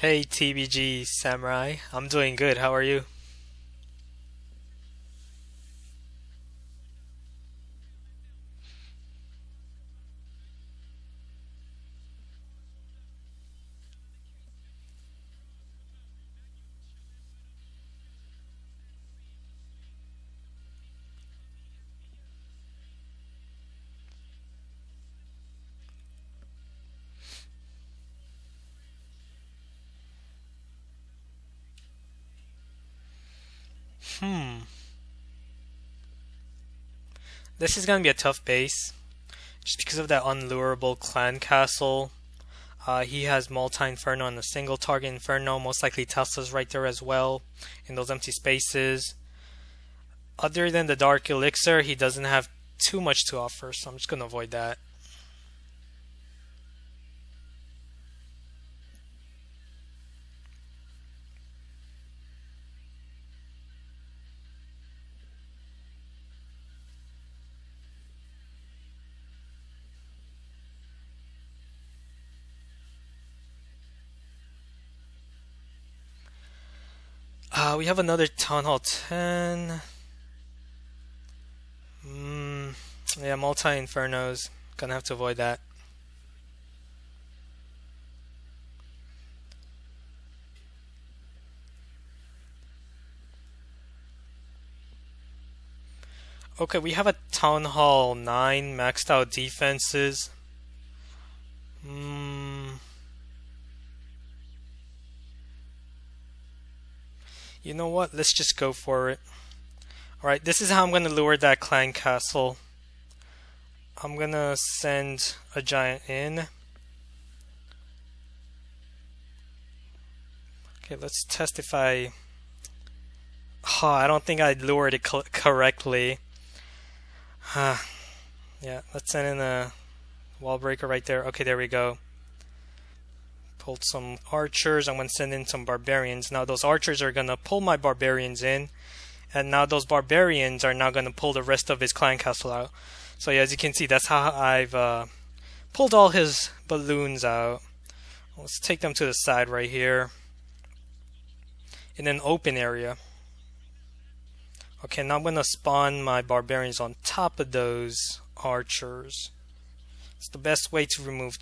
Hey TBG Samurai, I'm doing good. How are you? Hmm. This is gonna be a tough base. just because of that unlurable clan castle. He has multi-inferno and a single target inferno. Most likely Tesla's right there as well in those empty spaces. Other than the dark elixir, he doesn't have too much to offer, so I'm just gonna avoid that. We have another Town Hall 10. Yeah, multi-infernos. Gonna have to avoid that. Okay, we have a Town Hall 9 maxed out defenses. You know what? Let's just go for it. Alright, this is how I'm going to lure that clan castle. I'm going to send a giant in. Okay, let's test if I don't think I lured it correctly. Yeah, let's send in a wall breaker right there. Okay, there we go. Pulled some archers. I'm going to send in some barbarians. Now those archers are going to pull my barbarians in. And now those barbarians are now going to pull the rest of his clan castle out. So yeah, as you can see, that's how I've pulled all his balloons out. Let's take them to the side right here. In an open area. Okay, now I'm going to spawn my barbarians on top of those archers. It's the best way to remove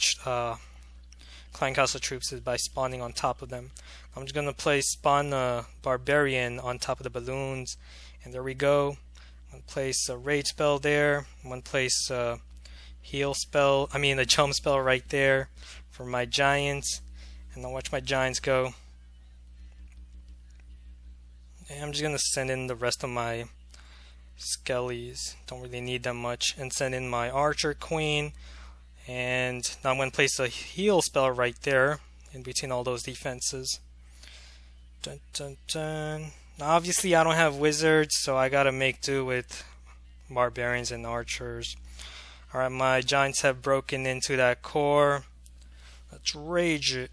clan castle troops is by spawning on top of them. I'm just going to spawn a barbarian on top of the balloons. And there we go. I'm going to place a rage spell there. I'm going to place a a jump spell right there for my giants. And I'll watch my giants go. And I'm just going to send in the rest of my skellies. Don't really need them much. And send in my archer queen. And now I'm going to place a heal spell right there in between all those defenses. Dun, dun, dun. Now obviously I don't have wizards, so I gotta make do with barbarians and archers. Alright, my giants have broken into that core. Let's rage it.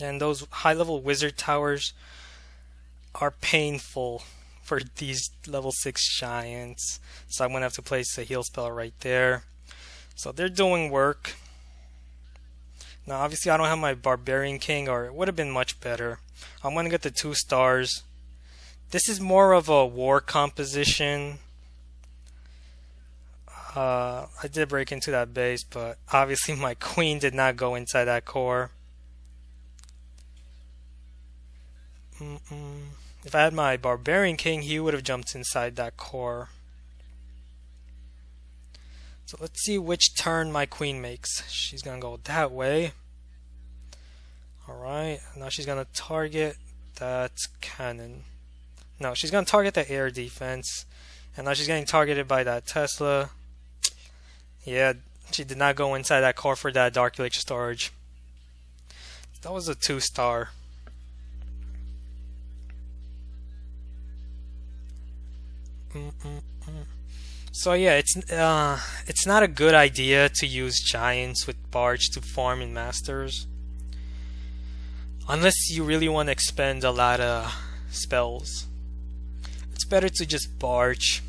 And those high level wizard towers are painful for these level 6 giants. So I'm going to have to place a heal spell right there. So they're doing work. Now obviously I don't have my barbarian king, or it would have been much better. I'm going to get the 2 stars. This is more of a war composition. I did break into that base, but obviously my queen did not go inside that core. If I had my barbarian king, he would have jumped inside that core. So let's see which turn my queen makes. She's gonna go that way. Alright, now she's gonna target that cannon. No, she's gonna target the air defense. And now she's getting targeted by that Tesla. Yeah, she did not go inside that core for that dark elixir storage. That was a 2-star. So yeah, it's not a good idea to use giants with barge to farm in masters, unless you really want to expend a lot of spells. It's better to just barge.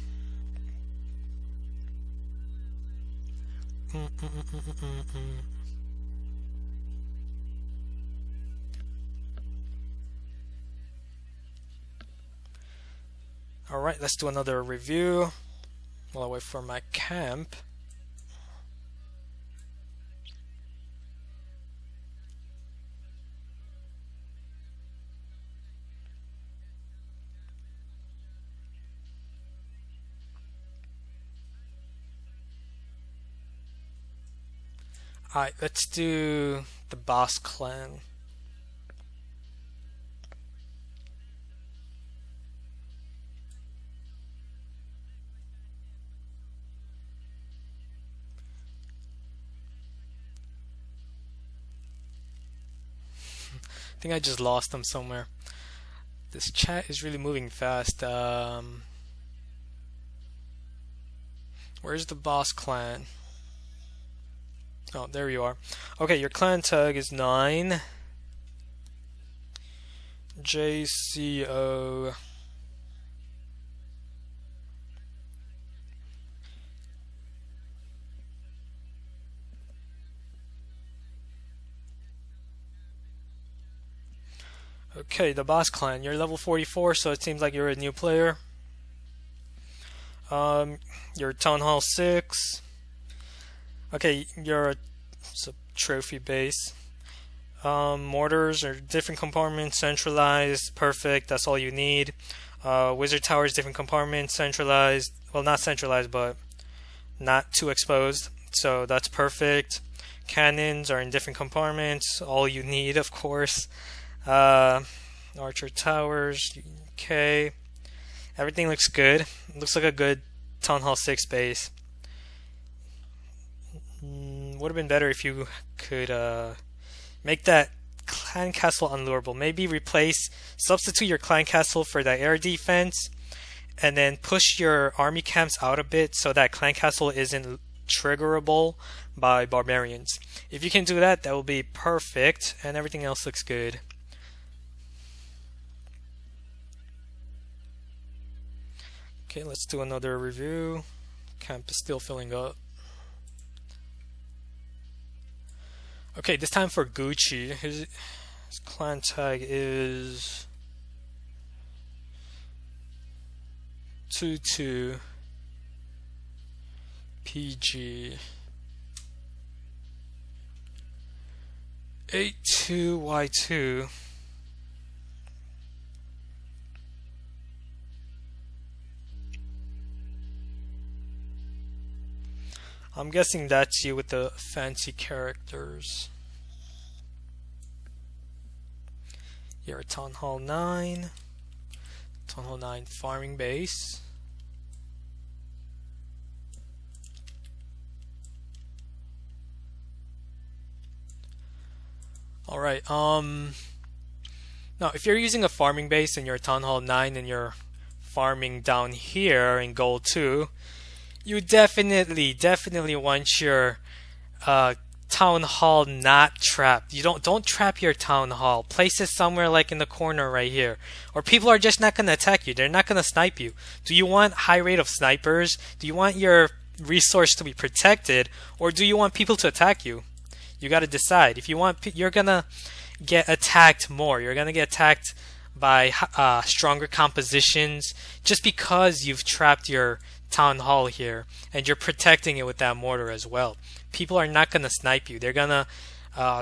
Alright, let's do another review while I wait for my camp. Alright, let's do the boss clan. think I just lost them somewhere. This chat is really moving fast. Where's the boss clan? Oh, there you are. Okay, your clan tag is 9. JCO. Okay, the boss clan. You're level 44, so it seems like you're a new player. You're Town Hall 6. Okay, you're a trophy base. Mortars are different compartments, centralized, perfect, that's all you need. Wizard towers, different compartments, centralized. Well, not centralized, but not too exposed, so that's perfect. Cannons are in different compartments, all you need, of course. Archer towers, okay. Everything looks good. Looks like a good Town Hall 6 base. Would have been better if you could make that clan castle unlurable. Maybe substitute your clan castle for that air defense, and then push your army camps out a bit so that clan castle isn't triggerable by barbarians. If you can do that, that will be perfect, and everything else looks good. Okay, let's do another review. Camp is still filling up. Okay, this time for Gucci. His clan tag is 22 PG 82Y2. I'm guessing that's you with the fancy characters. You're a Town Hall 9. Town Hall 9 farming base. Alright, now if you're using a farming base and you're Town Hall 9 and you're farming down here in Gold 2, you definitely want your Town Hall not trapped. You don't trap your Town Hall. Place it somewhere like in the corner right here, or people are just not going to attack you. They're not going to snipe you. Do you want high rate of snipers? Do you want your resource to be protected, or do you want people to attack you? You got to decide. If you want, you're gonna get attacked more. You're gonna get attacked by stronger compositions just because you've trapped your Town Hall here and you're protecting it with that mortar as well. People are not gonna snipe you. They're gonna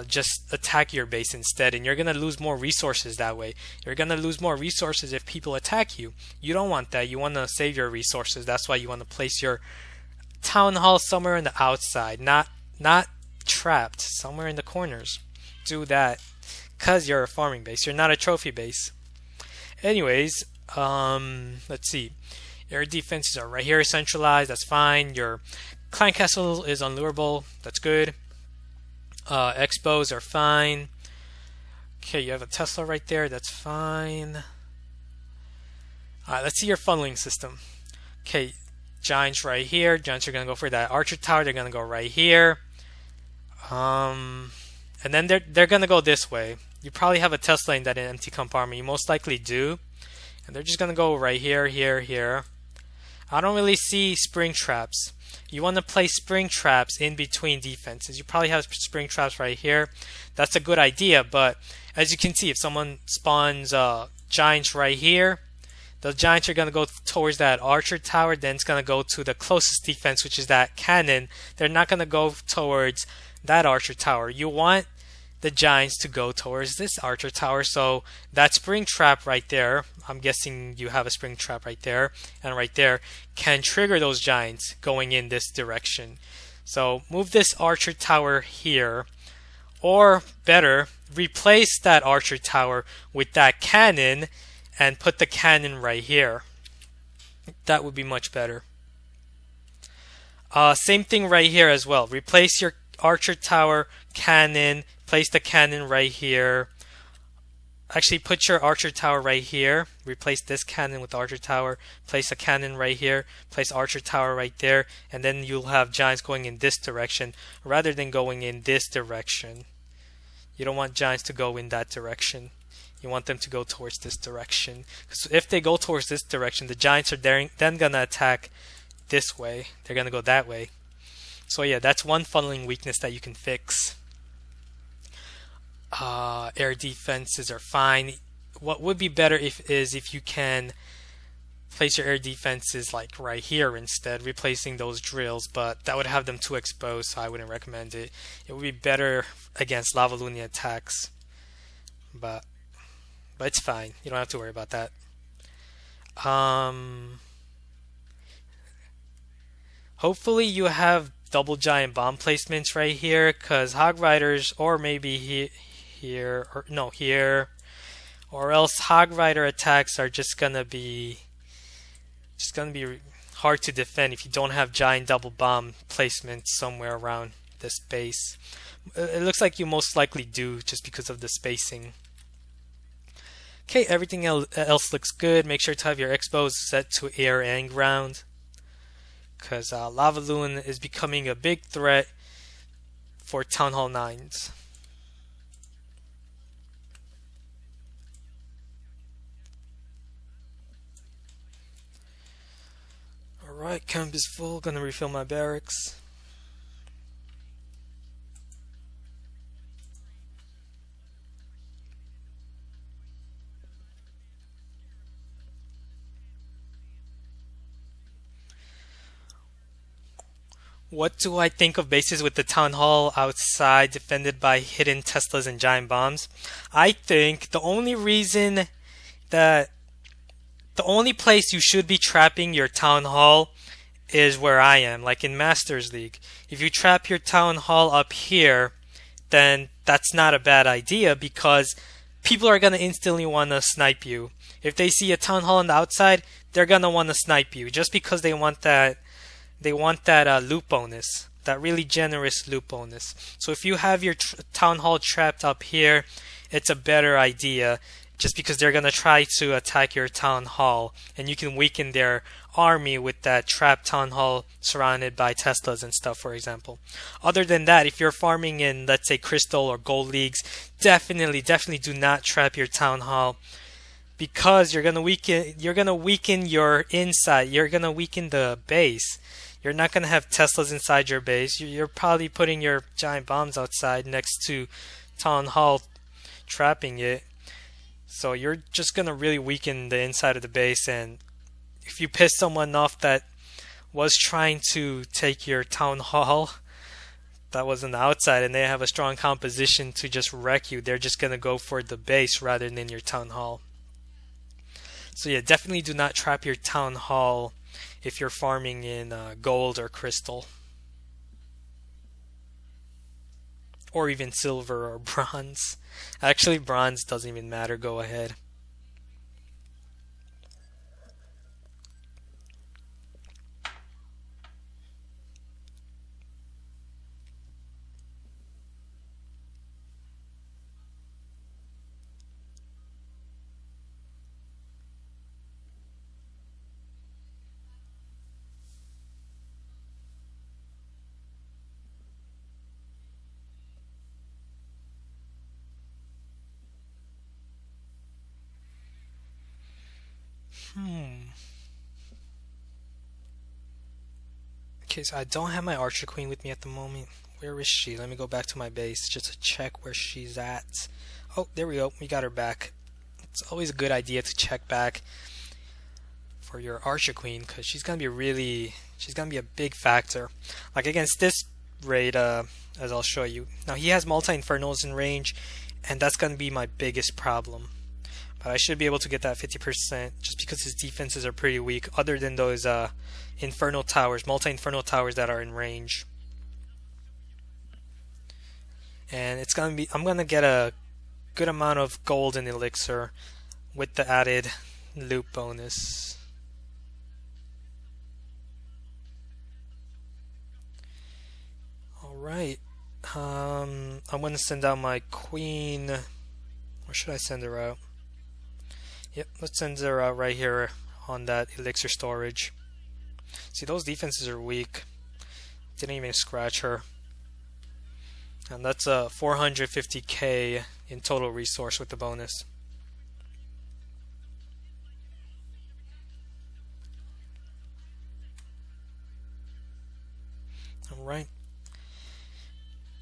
just attack your base instead, and you're gonna lose more resources that way. You're gonna lose more resources if people attack you. You don't want that. You want to save your resources. That's why you want to place your Town Hall somewhere on the outside, not trapped somewhere in the corners. Do that because you're a farming base. You're not a trophy base. Anyways, let's see. Your defenses are right here, centralized. That's fine. Your clan castle is unlurable. That's good. Expos are fine. Okay, you have a Tesla right there. That's fine. Let's see your funneling system. Okay, giants right here. Giants are gonna go for that archer tower. They're gonna go right here. And then they're gonna go this way. You probably have a Tesla in that empty compartment. You most likely do. And they're just gonna go right here, here, here. I don't really see spring traps. You want to place spring traps in between defenses. You probably have spring traps right here. That's a good idea, but as you can see, if someone spawns giants right here, the giants are going to go towards that archer tower, then it's going to go to the closest defense, which is that cannon. They're not going to go towards that archer tower. You want the giants to go towards this archer tower, so that spring trap right there, I'm guessing you have a spring trap right there and right there, can trigger those giants going in this direction. So move this archer tower here, or better, replace that archer tower with that cannon and put the cannon right here. That would be much better. Same thing right here as well. Replace your archer tower, cannon, place the cannon right here. Actually, put your archer tower right here. Replace this cannon with archer tower. Place a cannon right here. Place archer tower right there. And then you'll have giants going in this direction rather than going in this direction. You don't want giants to go in that direction. You want them to go towards this direction. Because if they go towards this direction, the giants are then going to attack this way. They're going to go that way. So yeah, that's one funneling weakness that you can fix. Air defenses are fine. What would be better is if you can place your air defenses like right here instead, replacing those drills, but that would have them too exposed, so I wouldn't recommend it. It would be better against Lava Lunia attacks, but it's fine. You don't have to worry about that. Hopefully you have double giant bomb placements right here, because Hog Riders, or maybe here, or no, here, or else Hog Rider attacks are just gonna be hard to defend if you don't have giant double bomb placements somewhere around this base. It looks like you most likely do, just because of the spacing. Okay, everything else looks good. Make sure to have your expos set to air and ground, because Lava Loon is becoming a big threat for Town Hall 9s. Alright, camp is full. Gonna refill my barracks. What do I think of bases with the Town Hall outside defended by hidden Teslas and giant bombs? I think the only place you should be trapping your Town Hall is where I am, like in Masters League. If you trap your Town Hall up here, then that's not a bad idea, because people are going to instantly want to snipe you. If they see a Town Hall on the outside, they're going to want to snipe you, just because they want that loot bonus, that really generous loot bonus. So if you have your Town Hall trapped up here, it's a better idea, just because they're going to try to attack your Town Hall, and you can weaken their army with that trapped Town Hall surrounded by Teslas and stuff, for example. Other than that, if you're farming in, let's say, Crystal or Gold Leagues, definitely do not trap your Town Hall, because you're going to weaken your inside, you're going to weaken the base. You're not going to have Teslas inside your base. You're probably putting your giant bombs outside next to Town Hall, trapping it. So you're just going to really weaken the inside of the base, and if you piss someone off that was trying to take your Town Hall that was on the outside and they have a strong composition to just wreck you, they're just going to go for the base rather than your Town Hall. So yeah, definitely do not trap your Town Hall if you're farming in gold or crystal, or even silver or bronze. Actually, bronze doesn't even matter. Go ahead. Okay, so I don't have my Archer Queen with me at the moment. Where is she? Let me go back to my base just to check where she's at. Oh, there we go. We got her back. It's always a good idea to check back for your Archer Queen, because she's gonna be a big factor. Like against this raid, as I'll show you. Now he has multi-infernals in range, and that's gonna be my biggest problem. But I should be able to get that 50% just because his defenses are pretty weak, other than those infernal towers, multi-infernal towers that are in range. And it's gonna be, I'm gonna get a good amount of gold and elixir with the added loot bonus. Alright, I'm gonna send out my queen. Or should I send her out? Yep, let's send her out right here on that Elixir storage. See, those defenses are weak. Didn't even scratch her. And that's a 450k in total resource with the bonus. Alright.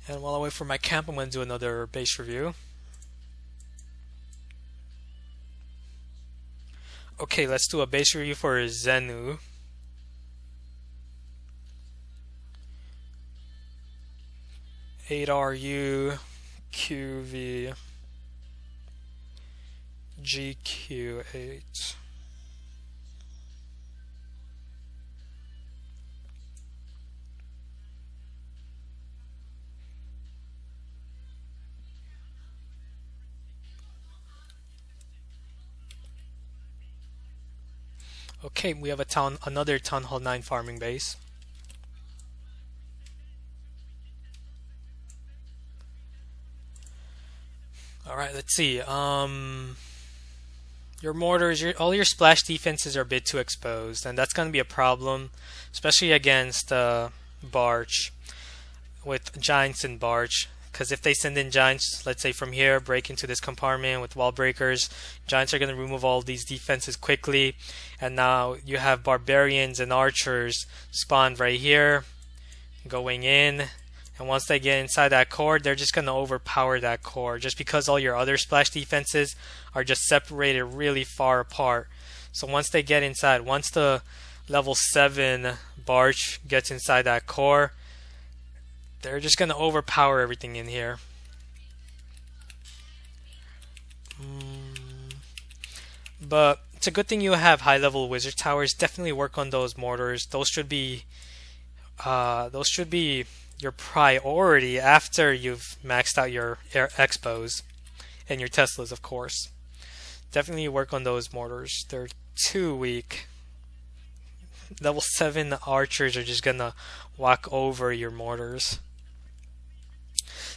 And while I wait for my camp, I'm going to do another base review. Okay, let's do a base review for Zenu. RU QV GQ8. Okay, we have another Town Hall 9 farming base. Alright, let's see. Your mortars, all your splash defenses are a bit too exposed, and that's going to be a problem, especially against Barch, with Giants and Barch. Because if they send in Giants, let's say from here, break into this compartment with wall breakers, Giants are going to remove all these defenses quickly, and now you have Barbarians and Archers spawned right here, going in. And once they get inside that core, they're just going to overpower that core just because all your other splash defenses are just separated really far apart. So once they get inside, once the level 7 Barch gets inside that core, they're just going to overpower everything in here. But it's a good thing you have high level wizard towers. Definitely work on those mortars. Those should be your priority after you've maxed out your expos and your Teslas, of course. Definitely work on those mortars. They're too weak. Level 7 archers are just gonna walk over your mortars.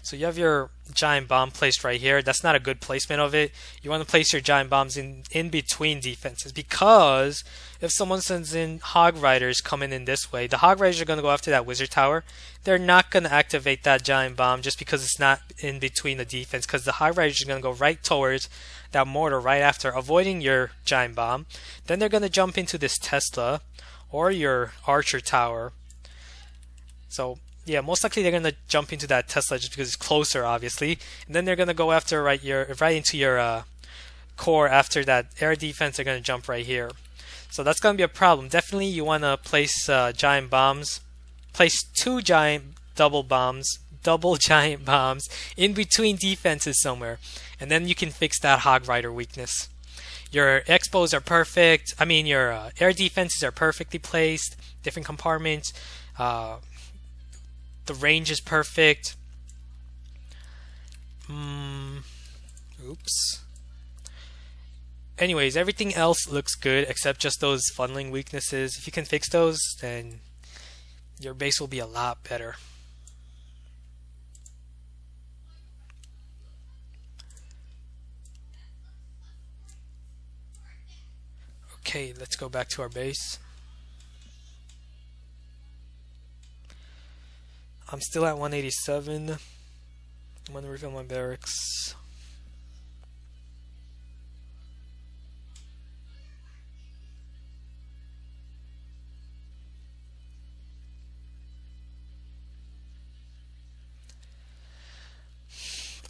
So you have your giant bomb placed right here. That's not a good placement of it. You want to place your giant bombs in between defenses, because if someone sends in Hog Riders coming in this way, the Hog Riders are going to go after that wizard tower. They're not going to activate that giant bomb just because it's not in between the defense, because the Hog Riders are going to go right towards that mortar right after, avoiding your giant bomb. Then they're going to jump into this Tesla or your archer tower. So yeah, most likely they're going to jump into that Tesla just because it's closer, obviously. And then they're going to go after right into your core after that air defense. They're going to jump right here. So that's going to be a problem. Definitely you want to place giant bombs. Place 2 giant double giant bombs in between defenses somewhere. And then you can fix that Hog Rider weakness. Your expos are perfect. I mean, your air defenses are perfectly placed. Different compartments. The range is perfect. Oops. Anyways, everything else looks good except just those funneling weaknesses. If you can fix those, then your base will be a lot better. Okay, let's go back to our base. I'm still at 187. I'm going to refill my barracks.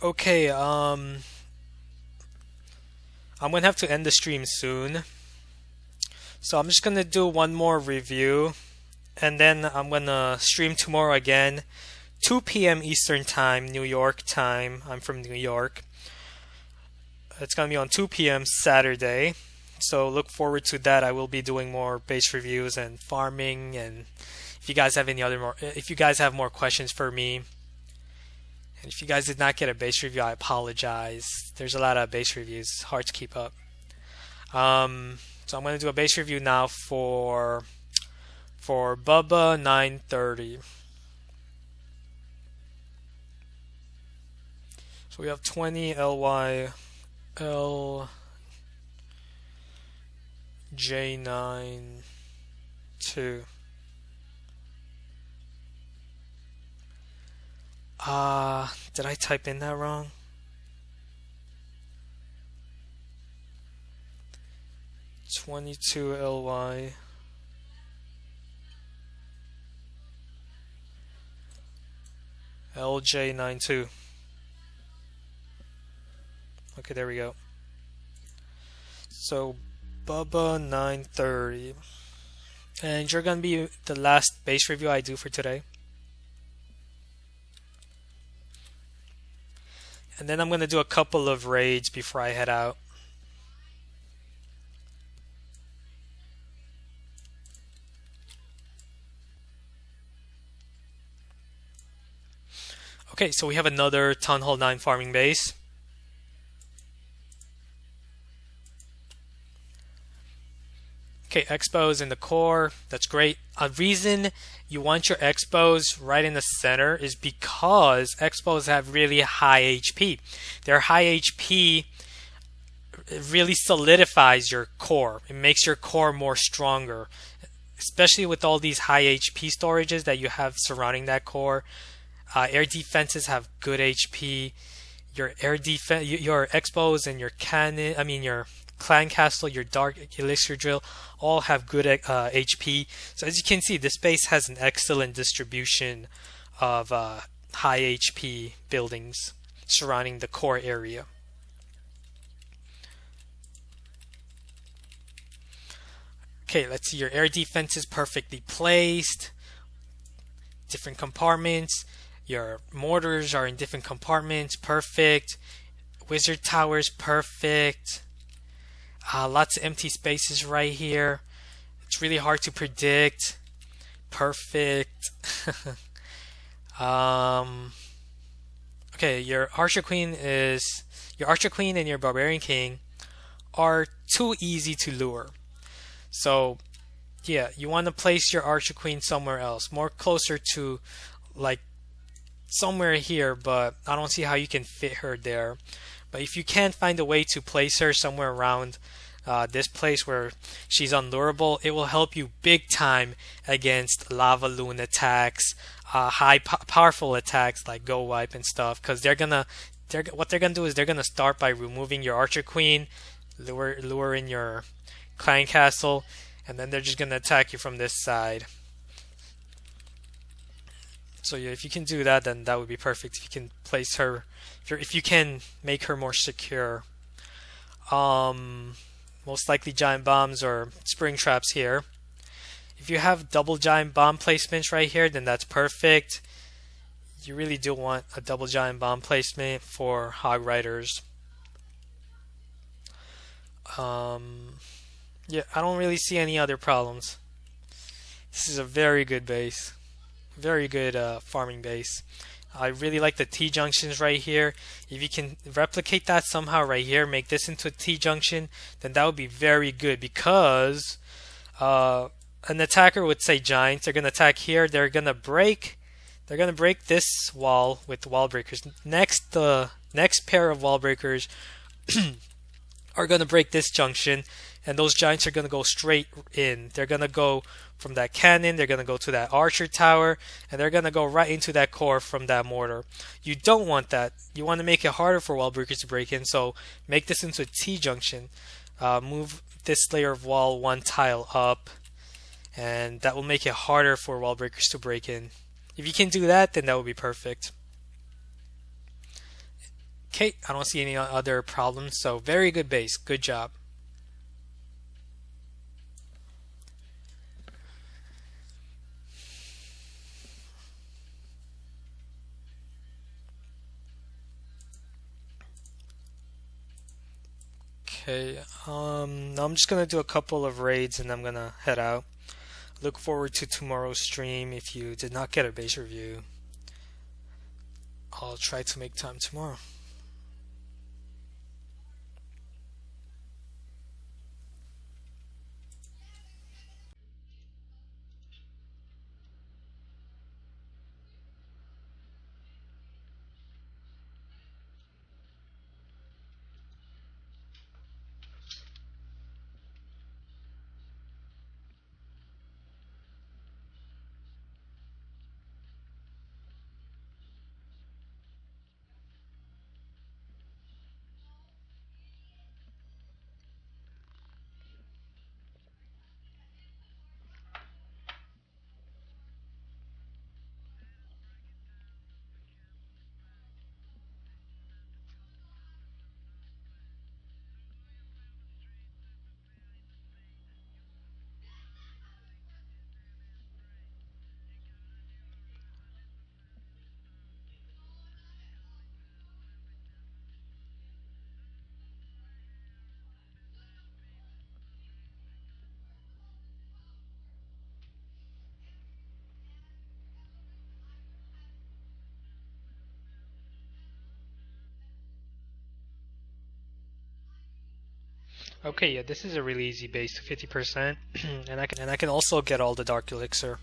Okay, I'm going to have to end the stream soon. So I'm just going to do one more review, and then I'm going to stream tomorrow again, 2 p.m. Eastern Time, New York time. I'm from New York. It's going to be on 2 p.m. Saturday. So look forward to that. I will be doing more base reviews and farming, and if you guys have if you guys have more questions for me, and if you guys did not get a base review, I apologize. There's a lot of base reviews, hard to keep up. So I'm going to do a base review now for Bubba 930. So we have 20 LY L J9 2. Did I type in that wrong? (22LY) LJ92. Okay, there we go. So Bubba 930. And you're gonna be the last base review I do for today. And then I'm gonna do a couple of raids before I head out. Okay, so we have another Town Hall 9 farming base. Okay, expos in the core, that's great. A reason you want your expos right in the center is because expos have really high HP. Their high HP really solidifies your core. It makes your core more stronger, especially with all these high HP storages that you have surrounding that core. Air defenses have good HP. Your air defense, your expos and your cannon, your clan castle, your dark elixir drill, all have good HP. So as you can see, this base has an excellent distribution of high HP buildings surrounding the core area. Okay, let's see. Your air defense is perfectly placed. Different compartments. Your mortars are in different compartments. Perfect. Wizard towers, perfect. Lots of empty spaces right here. It's really hard to predict. Perfect. Okay, your Archer Queen and your Barbarian King are too easy to lure. So, yeah, you want to place your Archer Queen somewhere else, more closer to like somewhere here, but I don't see how you can fit her there. But if you can find a way to place her somewhere around this place where she's unlurable, it will help you big time against lava loon attacks, powerful attacks like Go Wipe and stuff. Because what they're gonna do is they're gonna start by removing your Archer Queen, lure in your clan castle, and then they're just gonna attack you from this side. So yeah, if you can do that, then that would be perfect. If you can place her, if you can make her more secure. Most likely giant bombs or spring traps here. If you have double giant bomb placements right here, then that's perfect. You really do want a double giant bomb placement for Hog Riders. Yeah, I don't really see any other problems. This is a very good base. Very good farming base. I really like the T-junctions right here. If you can replicate that somehow right here, make this into a T-junction, then that would be very good, because an attacker would say giants. They're going to attack here. They're going to break this wall with wall breakers. Next, the next pair of wall breakers are going to break this junction, and those giants are going to go straight in. They're going to go from that cannon, they're going to go to that archer tower, and they're going to go right into that core from that mortar. You don't want that. You want to make it harder for wall breakers to break in, so make this into a T-junction. Move this layer of wall one tile up, and that will make it harder for wall breakers to break in. If you can do that, then that would be perfect. Okay, I don't see any other problems, so very good base. Good job. Okay, I'm just gonna do a couple of raids and I'm gonna head out. Look forward to tomorrow's stream. If you did not get a base review, I'll try to make time tomorrow. Okay, yeah, this is a really easy base to 50%, and I can also get all the Dark Elixir.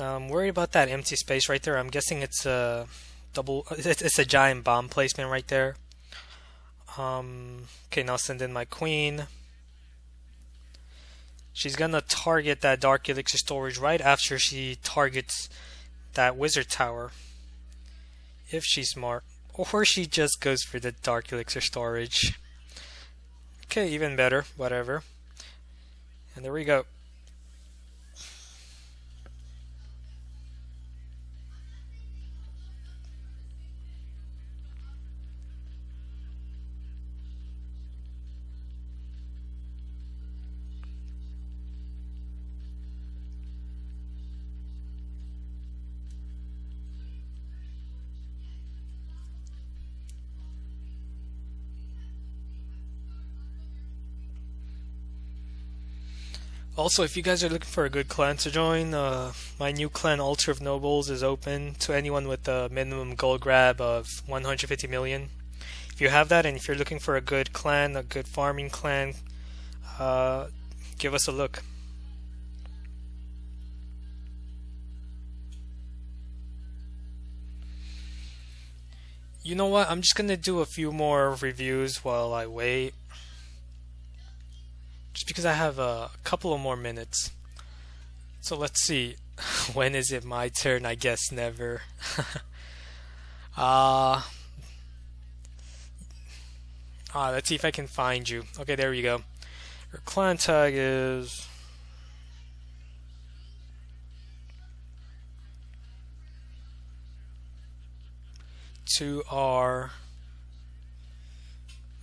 Now, I'm worried about that empty space right there. I'm guessing it's a it's a giant bomb placement right there. Okay, now send in my queen. She's gonna target that Dark Elixir storage right after she targets that Wizard Tower. If she's smart. Or she just goes for the Dark Elixir storage. Okay, even better. Whatever. And there we go. Also, if you guys are looking for a good clan to join, my new clan Altar of Nobles is open to anyone with a minimum gold grab of 150 million. If you have that and if you're looking for a good clan, a good farming clan, give us a look. You know what? I'm just gonna do a few more reviews while I wait. Just because I have a couple of more minutes. So let's see. When is it my turn? I guess never. uh, let's see if I can find you. Okay, there you go. Your clan tag is...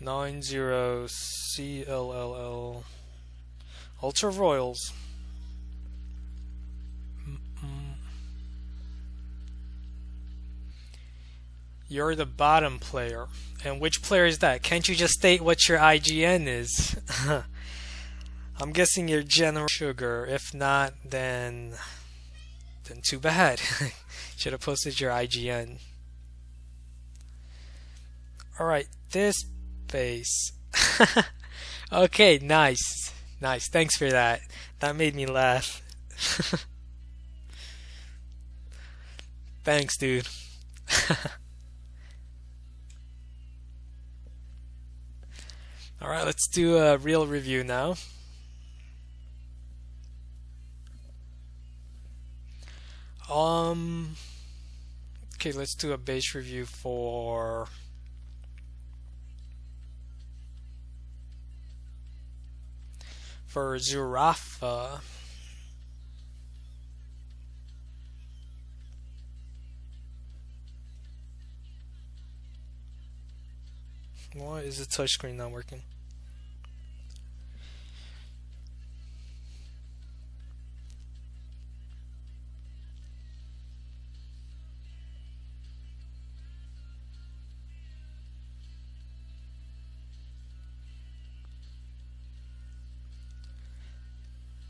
R90CLLL Ultra Royals. You're the bottom player. And which player is that? Can't you just state what your IGN is? I'm guessing you're General Sugar. If not, then too bad. Should have posted your IGN. Alright, this base. Okay, nice. Nice, thanks for that. That made me laugh. Thanks, dude. Alright, let's do a real review now. Okay, let's do a base review for Zurafa. Why is the touchscreen not working?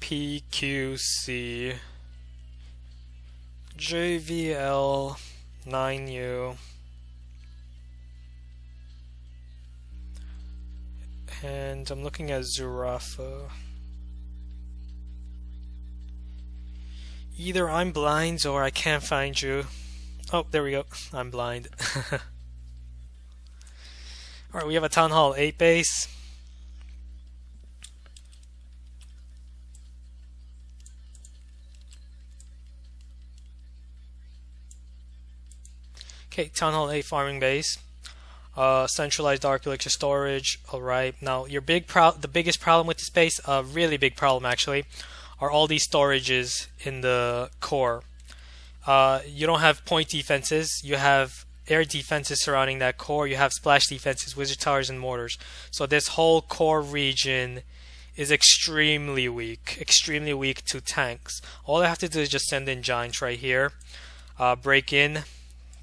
PQC JVL 9U and I'm looking at Zurafa. Either I'm blind or I can't find you. Oh, there we go. I'm blind. Alright, we have a Town Hall 8 base. Okay, Town Hall 8 farming base. Centralized Dark Elixir storage. Alright, now the biggest problem with this base, a really big problem actually, are all these storages in the core. You don't have point defenses, you have air defenses surrounding that core, you have splash defenses, wizard towers, and mortars. So this whole core region is extremely weak to tanks. All I have to do is just send in giants right here, break in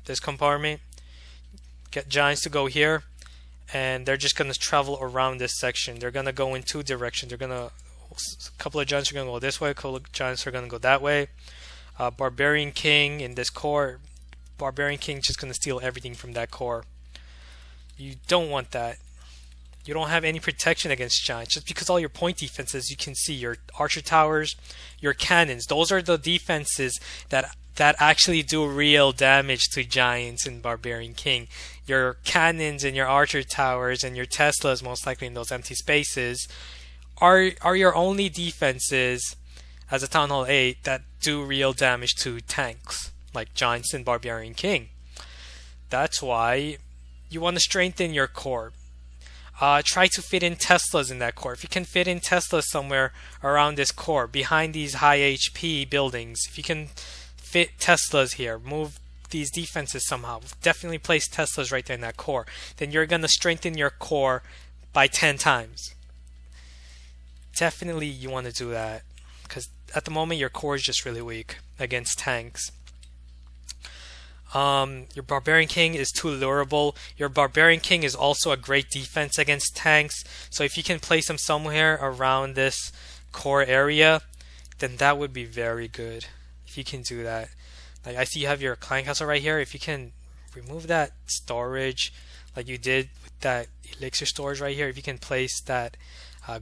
this compartment, get giants to go here, and they're just going to travel around this section. They're going to go in two directions. A couple of giants are going to go this way, a couple of giants are going to go that way. Barbarian King in this core. Barbarian King just gonna steal everything from that core. You don't want that. You don't have any protection against giants just because all your point defenses, you can see your archer towers, your cannons. Those are the defenses that actually do real damage to giants in Barbarian King. Your cannons and your archer towers and your Teslas, most likely in those empty spaces, are your only defenses as a Town Hall 8 that do real damage to tanks like giants in Barbarian King. That's why you want to strengthen your core. Try to fit in Teslas in that core. If you can fit in Teslas somewhere around this core, behind these high HP buildings, if you can fit Teslas here, move these defenses somehow, definitely place Teslas right there in that core, then you're going to strengthen your core by 10 times. Definitely you want to do that, because at the moment your core is just really weak against tanks. Your Barbarian King is too lurable. Your Barbarian King is also a great defense against tanks. So if you can place him somewhere around this core area, then that would be very good. If you can do that. Like I see you have your Clan Castle right here. If you can remove that storage like you did with that Elixir storage right here, if you can place that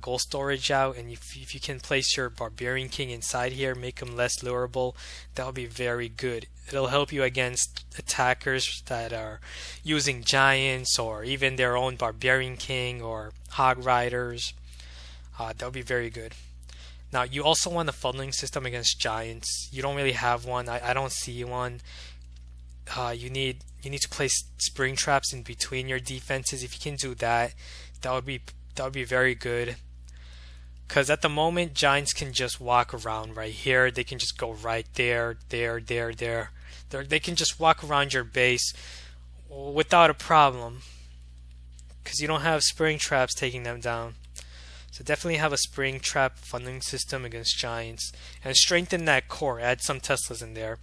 gold storage out, and if you can place your Barbarian King inside here, make him less lurable, that would be very good. It'll help you against attackers that are using giants or even their own Barbarian King or Hog Riders. That would be very good. Now you also want a funneling system against giants. You don't really have one. I don't see one. You need to place spring traps in between your defenses. If you can do that, that would be very good. Because at the moment, giants can just walk around right here. They can just go right there. They can just walk around your base without a problem. Because you don't have spring traps taking them down. So definitely have a spring trap funneling system against giants. And strengthen that core. Add some Teslas in there.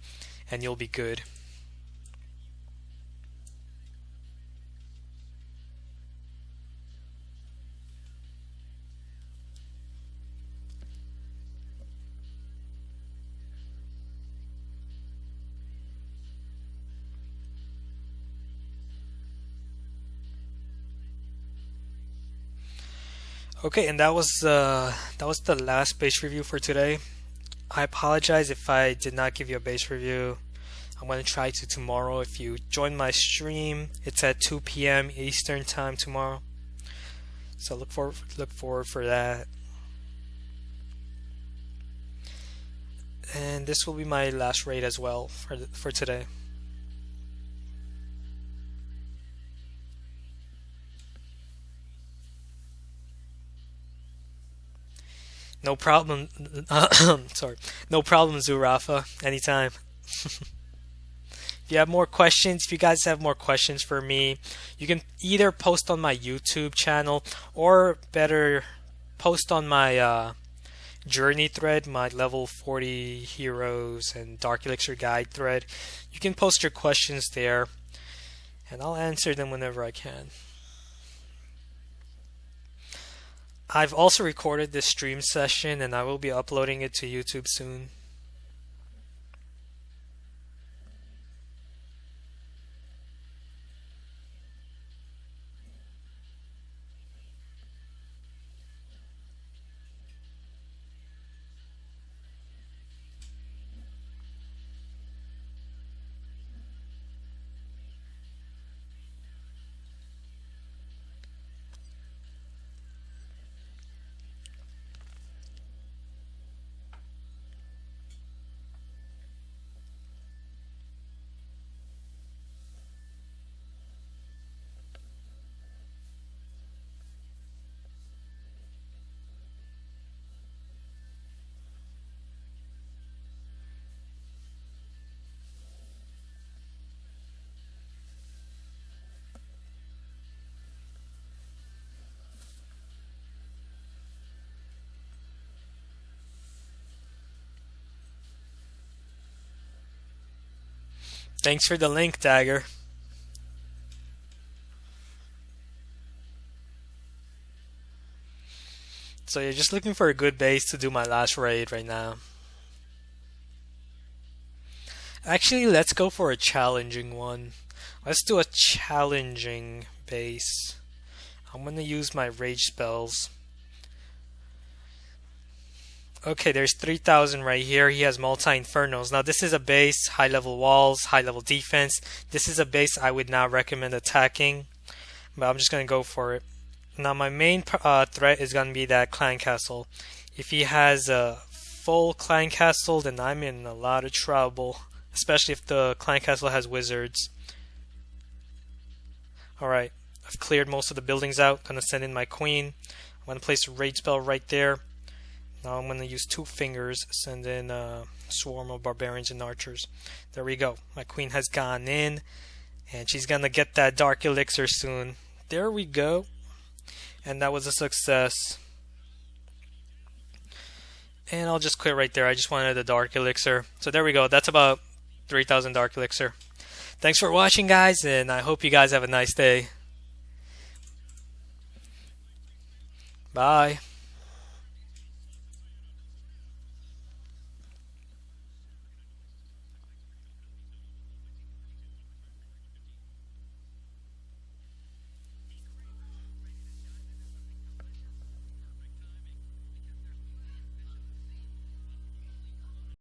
And you'll be good. Okay, and that was the last base review for today. I apologize if I did not give you a base review. I'm going to try to tomorrow. If you join my stream, it's at 2 p.m. Eastern time tomorrow. So look forward for that. And this will be my last raid as well for today. No problem. Sorry. No problem, Zurafa. Anytime. If you have more questions, if you guys have more questions for me, you can either post on my YouTube channel or better post on my journey thread, my level 40 heroes and Dark Elixir guide thread. You can post your questions there and I'll answer them whenever I can. I've also recorded this stream session and I will be uploading it to YouTube soon. Thanks for the link, Dagger. So you're just looking for a good base to do my last raid right now. Actually, let's go for a challenging one. Let's do a challenging base. I'm gonna use my rage spells. Okay, there's 3,000 right here. He has multi-infernos. Now this is a base, high level walls, high level defense. This is a base I would not recommend attacking, but I'm just gonna go for it. Now my main threat is gonna be that clan castle. If he has a full clan castle, then I'm in a lot of trouble, especially if the clan castle has wizards. Alright, I've cleared most of the buildings out. Gonna send in my queen. I'm gonna place a rage spell right there. Now I'm going to use 2 fingers, send in a swarm of barbarians and archers. There we go. My queen has gone in, and she's going to get that dark elixir soon. There we go. And that was a success. And I'll just quit right there. I just wanted the dark elixir. So there we go. That's about 3,000 dark elixir. Thanks for watching, guys, and I hope you guys have a nice day. Bye.